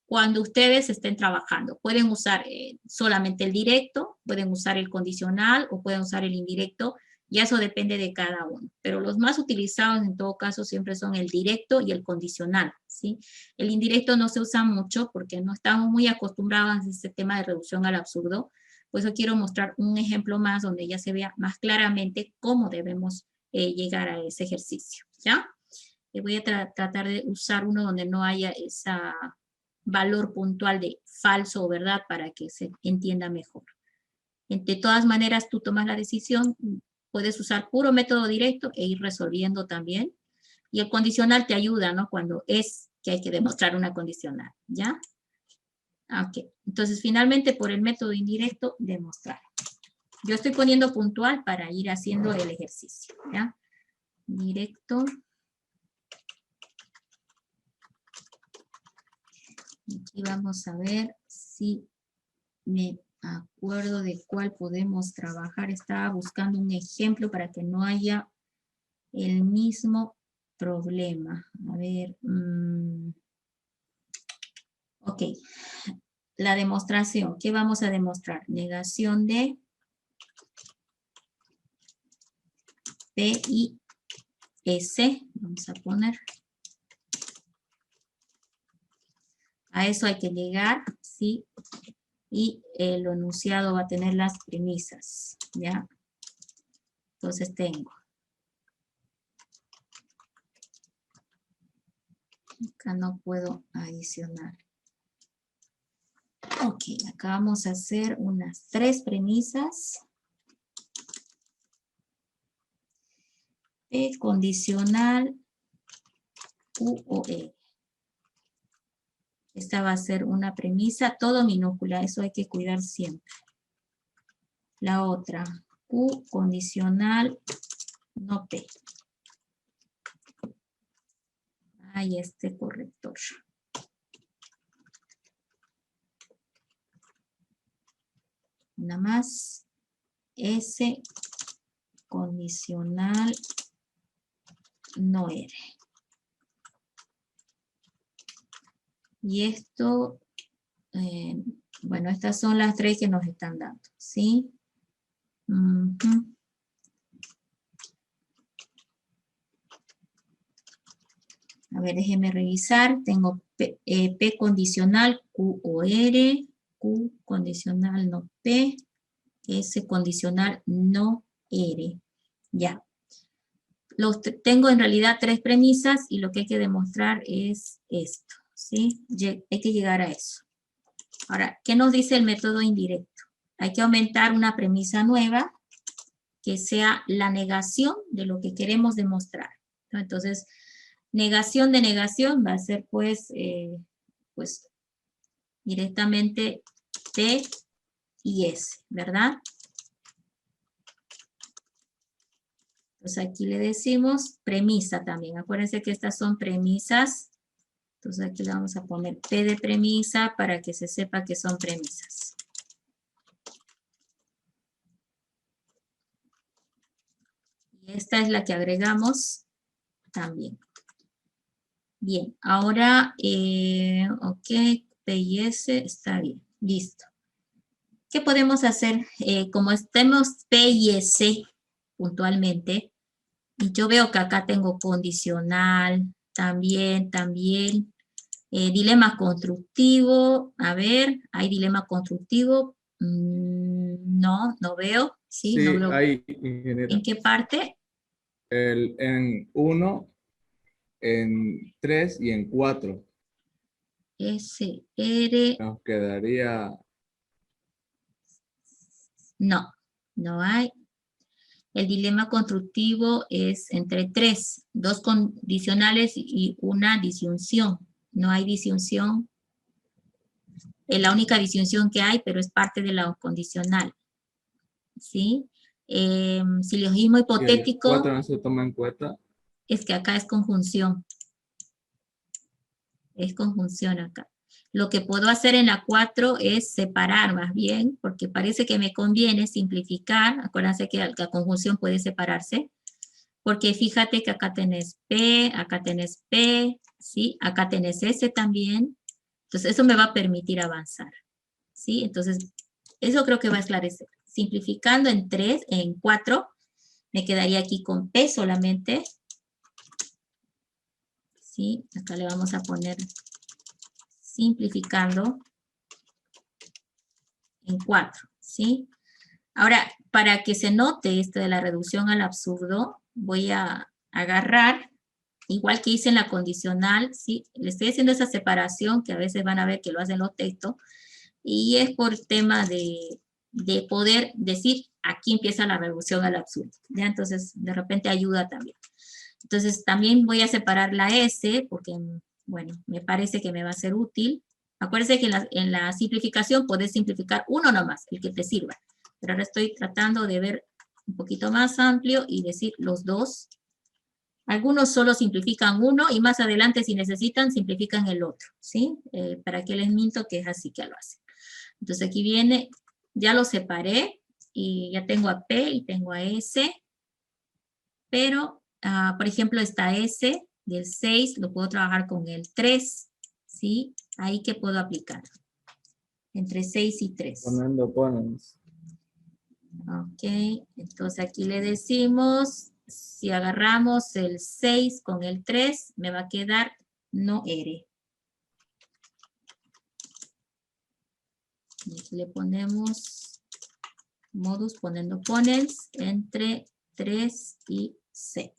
cuando ustedes estén trabajando. Pueden usar solamente el directo, pueden usar el condicional o pueden usar el indirecto, ya eso depende de cada uno. Pero los más utilizados en todo caso siempre son el directo y el condicional, ¿sí? El indirecto no se usa mucho porque no estamos muy acostumbrados a este tema de reducción al absurdo. Por eso quiero mostrar un ejemplo más donde ya se vea más claramente cómo debemos llegar a ese ejercicio, ¿ya? Voy a tratar de usar uno donde no haya ese valor puntual de falso o verdad para que se entienda mejor. De todas maneras, tú tomas la decisión, puedes usar puro método directo e ir resolviendo también. Y el condicional te ayuda, ¿no? Cuando es que hay que demostrar una condicional, ¿ya? Ok, entonces finalmente por el método indirecto, demostrar. Yo estoy poniendo puntual para ir haciendo el ejercicio, ¿ya? Directo. Aquí vamos a ver si me acuerdo de cuál podemos trabajar. Estaba buscando un ejemplo para que no haya el mismo problema. A ver. Ok. La demostración. ¿Qué vamos a demostrar? Negación de P y S. Vamos a poner. A eso hay que llegar, ¿sí? Y lo enunciado va a tener las premisas, ¿ya? Entonces tengo. Acá no puedo adicionar. Ok, acá vamos a hacer unas 3 premisas. P condicional Q o E. Esta va a ser una premisa, todo minúscula, eso hay que cuidar siempre. La otra, Q condicional no P. Ahí este corrector. Una más. S condicional no R. Y esto, bueno, estas son las 3 que nos están dando, ¿sí? A ver, déjenme revisar. Tengo P condicional Q o R, Q condicional no P, S condicional no R. Ya. Tengo en realidad 3 premisas y lo que hay que demostrar es esto, ¿sí? Hay que llegar a eso. Ahora, ¿qué nos dice el método indirecto? Hay que aumentar una premisa nueva que sea la negación de lo que queremos demostrar, ¿no? Entonces, negación de negación va a ser pues directamente P y S, ¿verdad? Entonces aquí le decimos premisa también. Acuérdense que estas son premisas. Entonces aquí le vamos a poner P de premisa para que se sepa que son premisas. Y esta es la que agregamos también. Bien, ahora, ok, P y S está bien, listo. ¿Qué podemos hacer? Como estemos P y S puntualmente, y yo veo que acá tengo condicional, también, dilema constructivo, a ver, ¿hay dilema constructivo? No, no veo, ¿sí? Sí, No veo. hay, ingeniera. ¿En qué parte? En 1, en 3 y en 4. SR, Nos quedaría no, no hay. El dilema constructivo es entre 3, 2 condicionales y una disyunción. No hay disyunción. Es la única disyunción que hay, pero es parte de la condicional. ¿Sí? Silogismo y el hipotético 4 no se toma en cuenta. es que acá es conjunción. Es conjunción acá. Lo que puedo hacer en la 4 es separar más bien, porque parece que me conviene simplificar. Acuérdense que la conjunción puede separarse. Porque fíjate que acá tenés P, ¿sí? Acá tenés S también. Entonces, eso me va a permitir avanzar, ¿sí? Entonces, eso creo que va a esclarecer. Simplificando en 4, me quedaría aquí con P solamente. ¿Sí? Acá le vamos a poner simplificando en 4, ¿sí? Ahora, para que se note esto de la reducción al absurdo, voy a agarrar, igual que hice en la condicional, ¿sí? Le estoy haciendo esa separación que a veces van a ver que lo hacen los textos, y es por tema de poder decir, aquí empieza la reducción al absurdo, ¿ya? Entonces, de repente ayuda también. Entonces, también voy a separar la S, porque, bueno, me parece que me va a ser útil. Acuérdense que en la simplificación podés simplificar uno nomás, el que te sirva. Pero ahora estoy tratando de ver un poquito más amplio y decir los dos. Algunos solo simplifican uno y más adelante, si necesitan, simplifican el otro, ¿sí? ¿Para qué les minto? Que es así que lo hacen. Entonces aquí viene, ya lo separé y ya tengo a P y tengo a S, pero, por ejemplo, esta S del 6 lo puedo trabajar con el 3, ¿sí? Ahí que puedo aplicar. Entre 6 y 3. Poniendo ponens. Ok, entonces aquí le decimos, si agarramos el 6 con el 3, me va a quedar no ere. Y aquí le ponemos modus poniendo ponens entre 3 y 6.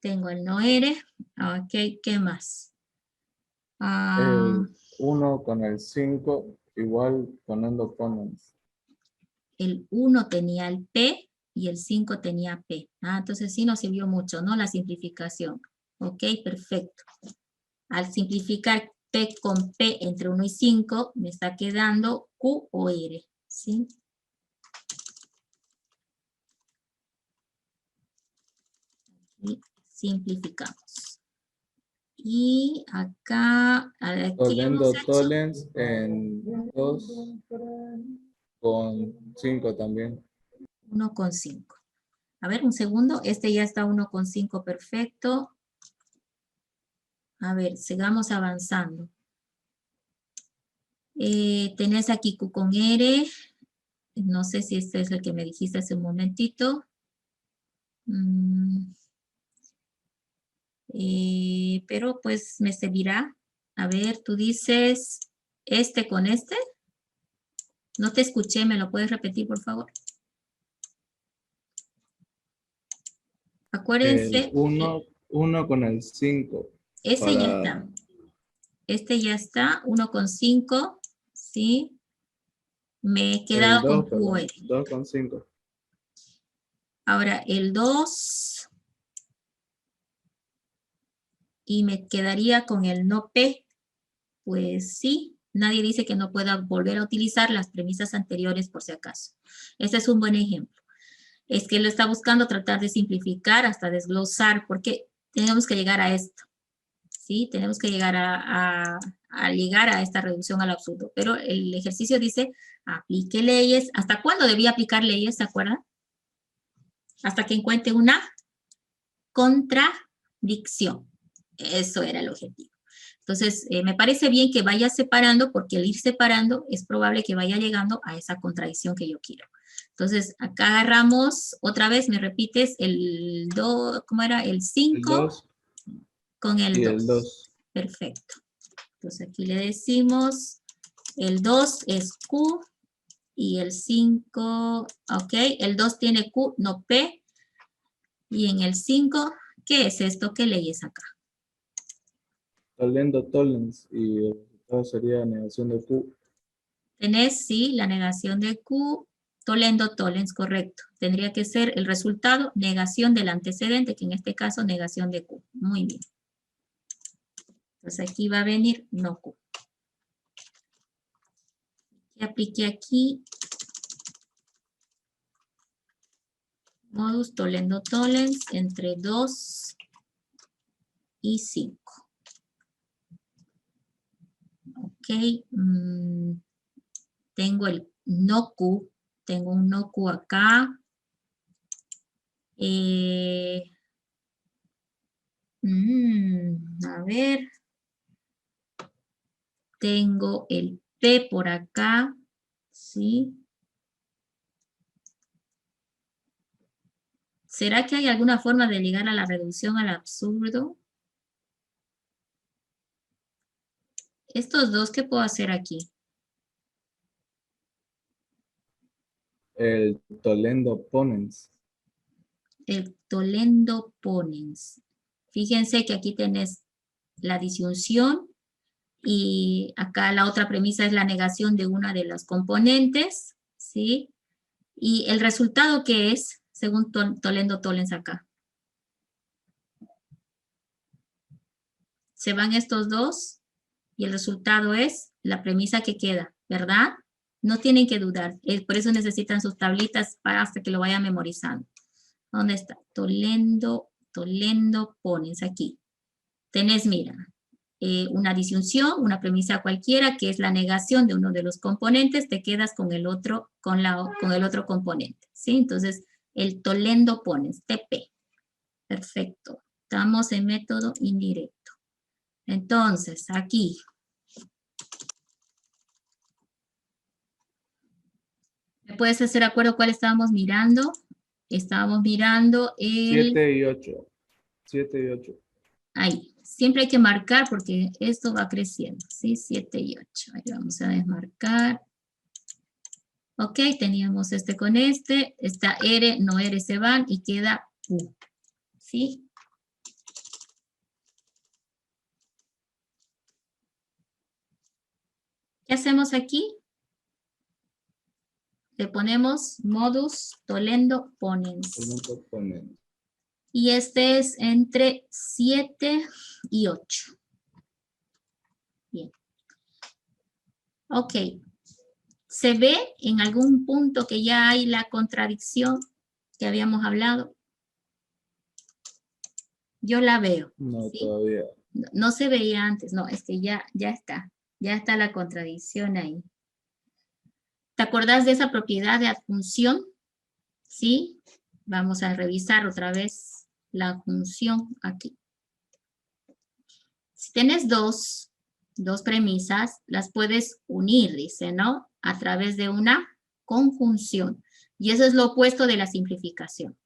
Tengo el no ere. Ok, ¿qué más? El 1 con el 5, igual poniendo ponens. El 1 tenía el P y el 5 tenía P. Entonces sí nos sirvió mucho, ¿no? La simplificación. Ok, perfecto. Al simplificar P con P entre 1 y 5, me está quedando Q o R, ¿sí? Y simplificamos. Y acá, ¿qué hemos Poniendo hecho? tolens en 2 con 5 también. 1,5. A ver, un segundo. Este ya está 1,5 perfecto. A ver, sigamos avanzando. Tenés aquí Q con R. No sé si este es el que me dijiste hace un momentito. Pero pues me servirá. A ver, tú dices este con este. No te escuché, ¿me lo puedes repetir, por favor? El Acuérdense, 1 con el 5. ese ya Para está. Este ya está, 1,5, ¿sí? Me he el quedado con 2, perdón. QR. 2 con 5. Ahora el 2 y me quedaría con el no P. Pues sí, nadie dice que no pueda volver a utilizar las premisas anteriores por si acaso. Este es un buen ejemplo. Es que lo está buscando tratar de simplificar hasta desglosar, porque tenemos que llegar a esto, ¿sí? Tenemos que llegar llegar a esta reducción al absurdo. Pero el ejercicio dice, aplique leyes. ¿Hasta cuándo debía aplicar leyes, se acuerdan? Hasta que encuentre una contradicción. Eso era el objetivo. Entonces, me parece bien que vaya separando, porque al ir separando es probable que vaya llegando a esa contradicción que yo quiero. Entonces, acá agarramos, otra vez me repites, el 2, ¿cómo era? El 5 con el y el 2. 2. Perfecto. Entonces, aquí le decimos, el 2 es Q y el 5, ok, el 2 tiene Q, no P. Y en el 5, ¿qué es esto? ¿Qué ley es acá? Toliendo tolens y el resultado sería negación de Q. Tenés, sí, la negación de Q, tolendo tolens, correcto. Tendría que ser el resultado, negación del antecedente, que en este caso, negación de Q. Muy bien. Entonces aquí va a venir no Q. Y apliqué aquí modus tolendo tolens entre 2 y 5. Ok. Tengo el no Q. Tengo un no Q acá. A ver. Tengo el P por acá. ¿Sí? ¿Será que hay alguna forma de ligar a la reducción al absurdo? Estos dos, ¿qué puedo hacer aquí? El tolendo ponens. El tolendo ponens. Fíjense que aquí tenés la disyunción y acá la otra premisa es la negación de una de las componentes, ¿sí? Y el resultado que es, según tolendo tolens acá. Se van estos dos y el resultado es la premisa que queda, ¿verdad? No tienen que dudar, por eso necesitan sus tablitas para hasta que lo vayan memorizando. ¿Dónde está? Tolendo ponens aquí. Tenés, mira, una disyunción, una premisa cualquiera, que es la negación de uno de los componentes, te quedas con el otro, con el otro componente, ¿sí? Entonces, el tolendo ponens, TP. Perfecto. Estamos en método indirecto. Entonces, aquí. ¿Me puedes hacer acuerdo cuál estábamos mirando? Estábamos mirando el... 7 y 8. 7 y 8. Ahí. Siempre hay que marcar porque esto va creciendo, ¿sí? 7 y 8. Ahí vamos a desmarcar. Ok, teníamos este con este. Esta R, no R se van y queda U. ¿Sí? ¿Qué hacemos aquí? Le ponemos modus tollendo ponens. Y este es entre 7 y 8. Bien. Ok. ¿Se ve en algún punto que ya hay la contradicción que habíamos hablado? Yo la veo. No, ¿sí? todavía. No se veía antes, no, es que ya está. Ya está la contradicción ahí. ¿Te acordás de esa propiedad de adjunción? ¿Sí? Vamos a revisar otra vez la adjunción aquí. Si tienes dos premisas, las puedes unir, dice, ¿no? A través de una conjunción. Y eso es lo opuesto de la simplificación.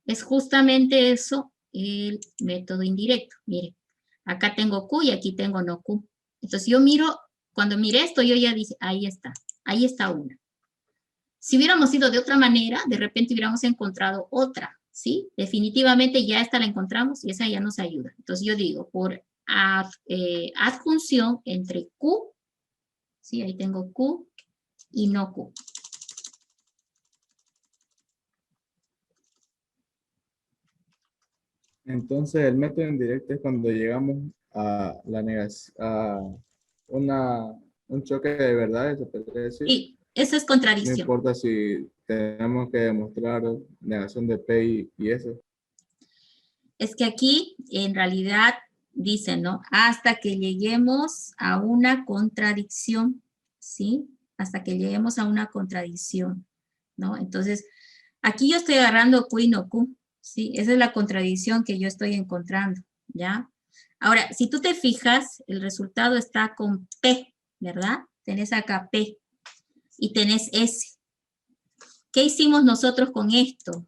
Es justamente eso el método indirecto. Mire, acá tengo Q y aquí tengo no Q. Entonces yo miro, cuando mire esto, yo ya dije, ahí está una. Si hubiéramos ido de otra manera, de repente hubiéramos encontrado otra, ¿sí? Definitivamente ya esta la encontramos y esa ya nos ayuda. Entonces yo digo, por adjunción entre Q, ¿sí? Ahí tengo Q y no Q. Entonces, el método indirecto es cuando llegamos a la negación, a un choque de verdades, se podría decir. Y eso es No contradicción. importa si tenemos que demostrar negación de P y S. Es que aquí, en realidad, dice, ¿no? Hasta que lleguemos a una contradicción, ¿sí? Hasta que lleguemos a una contradicción, ¿no? Entonces, aquí yo estoy agarrando Q y no Q, ¿sí? Esa es la contradicción que yo estoy encontrando, ¿ya? Ahora, si tú te fijas, el resultado está con P, ¿verdad? Tenés acá P y tenés S. ¿Qué hicimos nosotros con esto?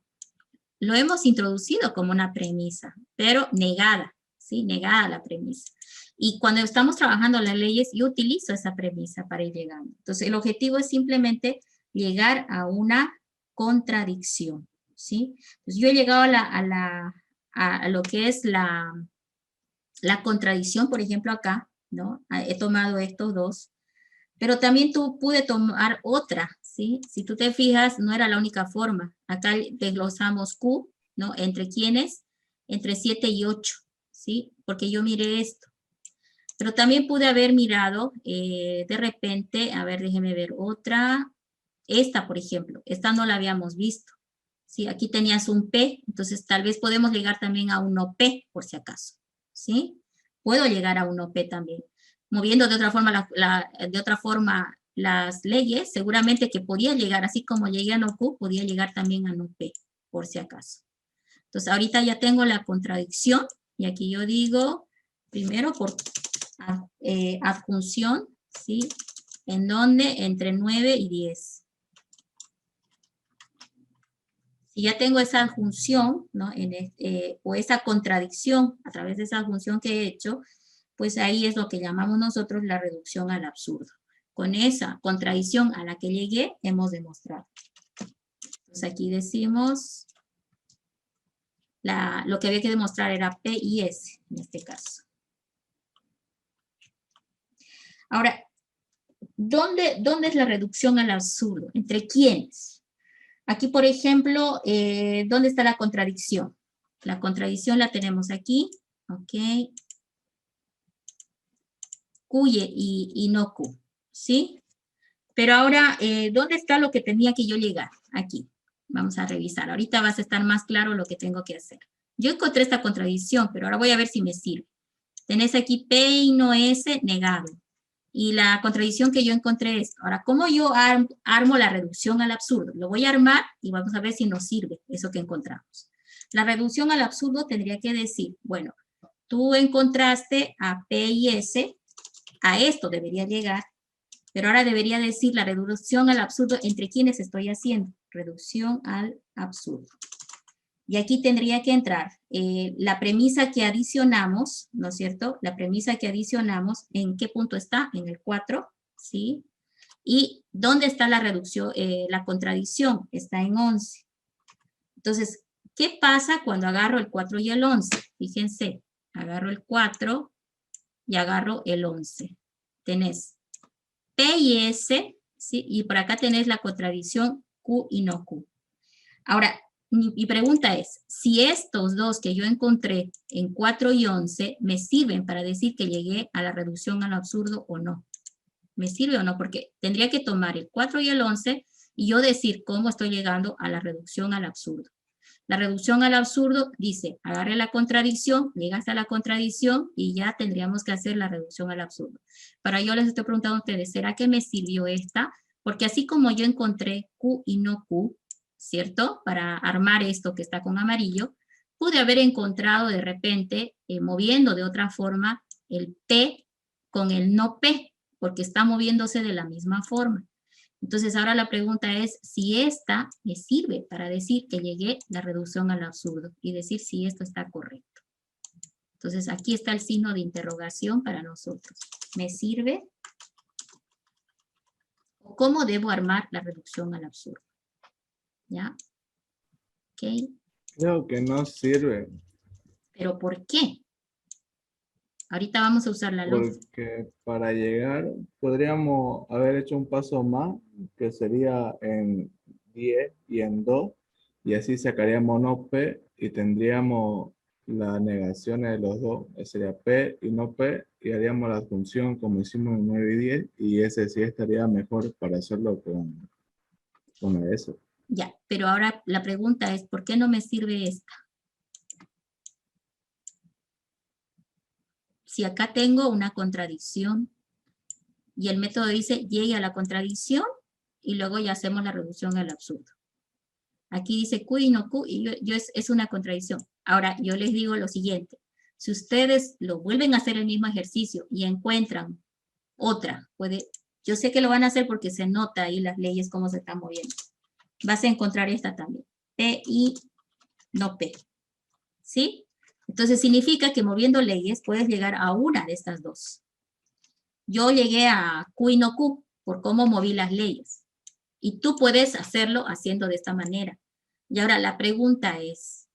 Lo hemos introducido como una premisa, pero negada, ¿sí? Negada la premisa. Y cuando estamos trabajando las leyes, yo utilizo esa premisa para ir llegando. Entonces, el objetivo es simplemente llegar a una contradicción, ¿sí? Entonces, yo he llegado a lo que es la contradicción, por ejemplo, acá, ¿no? He tomado estos dos, pero también pude tomar otra, ¿sí? Si tú te fijas, no era la única forma. Acá desglosamos Q, ¿no? ¿Entre quiénes? Entre 7 y 8, ¿sí? Porque yo miré esto. Pero también pude haber mirado, de repente, a ver, déjeme ver otra. Esta, por ejemplo, esta no la habíamos visto. ¿Sí? Aquí tenías un P, entonces tal vez podemos llegar también a un OP, por si acaso, ¿sí? Puedo llegar a un OP también. Moviendo de otra forma las leyes, seguramente que podía llegar, así como llegué a no Q, podía llegar también a no P, por si acaso. Entonces, ahorita ya tengo la contradicción, y aquí yo digo, primero por adjunción, ¿sí? ¿En dónde? Entre 9 y 10. Si ya tengo esa adjunción, ¿no? O esa contradicción a través de esa adjunción que he hecho, pues ahí es lo que llamamos nosotros la reducción al absurdo. Con esa contradicción a la que llegué, hemos demostrado. Entonces aquí decimos, lo que había que demostrar era P y S, en este caso. Ahora, ¿dónde es la reducción al absurdo? ¿Entre quiénes? Aquí, por ejemplo, ¿dónde está la contradicción? La contradicción la tenemos aquí, ¿ok? Q y no Q, ¿sí? Pero ahora, ¿dónde está lo que tenía que yo llegar? Aquí. Vamos a revisar. Ahorita vas a estar más claro lo que tengo que hacer. Yo encontré esta contradicción, pero ahora voy a ver si me sirve. Tenés aquí P y no S negado. Y la contradicción que yo encontré es, ahora, ¿cómo yo armo la reducción al absurdo? Lo voy a armar y vamos a ver si nos sirve eso que encontramos. La reducción al absurdo tendría que decir, bueno, tú encontraste a P y S, a esto debería llegar, pero ahora debería decir la reducción al absurdo entre quienes estoy haciendo. Reducción al absurdo. Y aquí tendría que entrar la premisa que adicionamos, ¿no es cierto? La premisa que adicionamos, ¿en qué punto está? En el 4, ¿sí? ¿Y dónde está la reducción? La contradicción está en 11. Entonces, ¿qué pasa cuando agarro el 4 y el 11? Fíjense, agarro el 4 y agarro el 11. Tenés P y S, ¿sí? Y por acá tenés la contradicción Q y no Q. Ahora, mi pregunta es, si estos dos que yo encontré en 4 y 11 me sirven para decir que llegué a la reducción al absurdo o no. ¿Me sirve o no? Porque tendría que tomar el 4 y el 11 y yo decir cómo estoy llegando a la reducción al absurdo. La reducción al absurdo dice, agarre la contradicción, llegas a la contradicción y ya tendríamos que hacer la reducción al absurdo. Para yo les estoy preguntando a ustedes, ¿será que me sirvió esta? Porque así como yo encontré Q y no Q, ¿cierto? Para armar esto que está con amarillo, pude haber encontrado de repente, moviendo de otra forma, el P con el no P, porque está moviéndose de la misma forma. Entonces ahora la pregunta es si esta me sirve para decir que llegué a la reducción al absurdo y decir si esto está correcto. Entonces aquí está el signo de interrogación para nosotros. ¿Me sirve? ¿Cómo debo armar la reducción al absurdo? ¿Ya? ¿Ok? Creo que no sirve. ¿Pero por qué? Ahorita vamos a usar la lógica. Porque para llegar podríamos haber hecho un paso más, que sería en 10 y en 2, y así sacaríamos no P y tendríamos las negaciones de los dos. Sería P y no P, y haríamos la función como hicimos en 9 y 10, y ese sí estaría mejor para hacerlo con eso. Ya, pero ahora la pregunta es, ¿por qué no me sirve esta? Si acá tengo una contradicción y el método dice llegue a la contradicción y luego ya hacemos la reducción al absurdo. Aquí dice Q y no Q y es una contradicción. Ahora yo les digo lo siguiente, si ustedes lo vuelven a hacer el mismo ejercicio y encuentran otra, yo sé que lo van a hacer porque se nota ahí las leyes cómo se están moviendo. Vas a encontrar esta también, P y no P, ¿sí? Entonces significa que moviendo leyes puedes llegar a una de estas dos. Yo llegué a Q y no Q por cómo moví las leyes. Y tú puedes hacerlo haciendo de esta manera. Y ahora la pregunta es,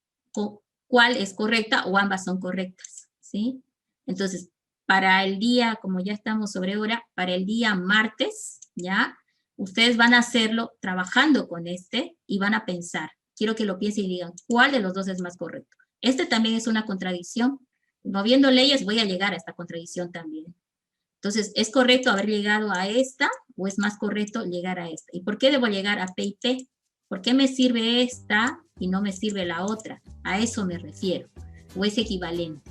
¿cuál es correcta o ambas son correctas? ¿Sí? Entonces, para el día, como ya estamos sobre hora, para el día martes, ¿ya? Ustedes van a hacerlo trabajando con este y van a pensar. Quiero que lo piensen y digan, ¿cuál de los dos es más correcto? Este también es una contradicción. Moviendo leyes voy a llegar a esta contradicción también. Entonces, ¿es correcto haber llegado a esta o es más correcto llegar a esta? ¿Y por qué debo llegar a P y P? ¿Por qué me sirve esta y no me sirve la otra? A eso me refiero. ¿O es equivalente?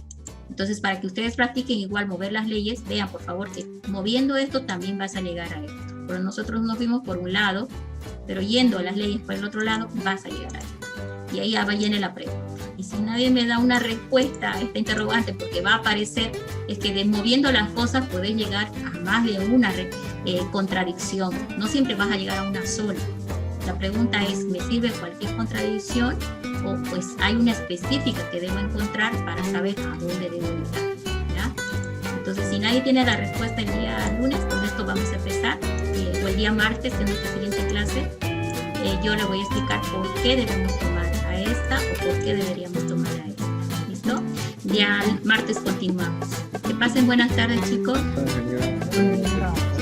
Entonces, para que ustedes practiquen igual mover las leyes, vean por favor que moviendo esto también vas a llegar a esto. Pero nosotros nos fuimos por un lado, pero yendo a las leyes por el otro lado, vas a llegar a esto. Y ahí ya viene la pregunta. Y si nadie me da una respuesta a esta interrogante, porque va a aparecer, es que moviendo las cosas puedes llegar a más de una contradicción. No siempre vas a llegar a una sola. La pregunta es, ¿me sirve cualquier contradicción? O pues hay una específica que debo encontrar para saber a dónde debo llegar, ¿ya? Entonces, si nadie tiene la respuesta el día lunes, con esto vamos a empezar. O el día martes, en nuestra siguiente clase, yo le voy a explicar por qué debemos tomar a esta o por qué deberíamos tomar a esta. ¿Listo? Ya el martes continuamos. Que pasen buenas tardes, chicos. Genial.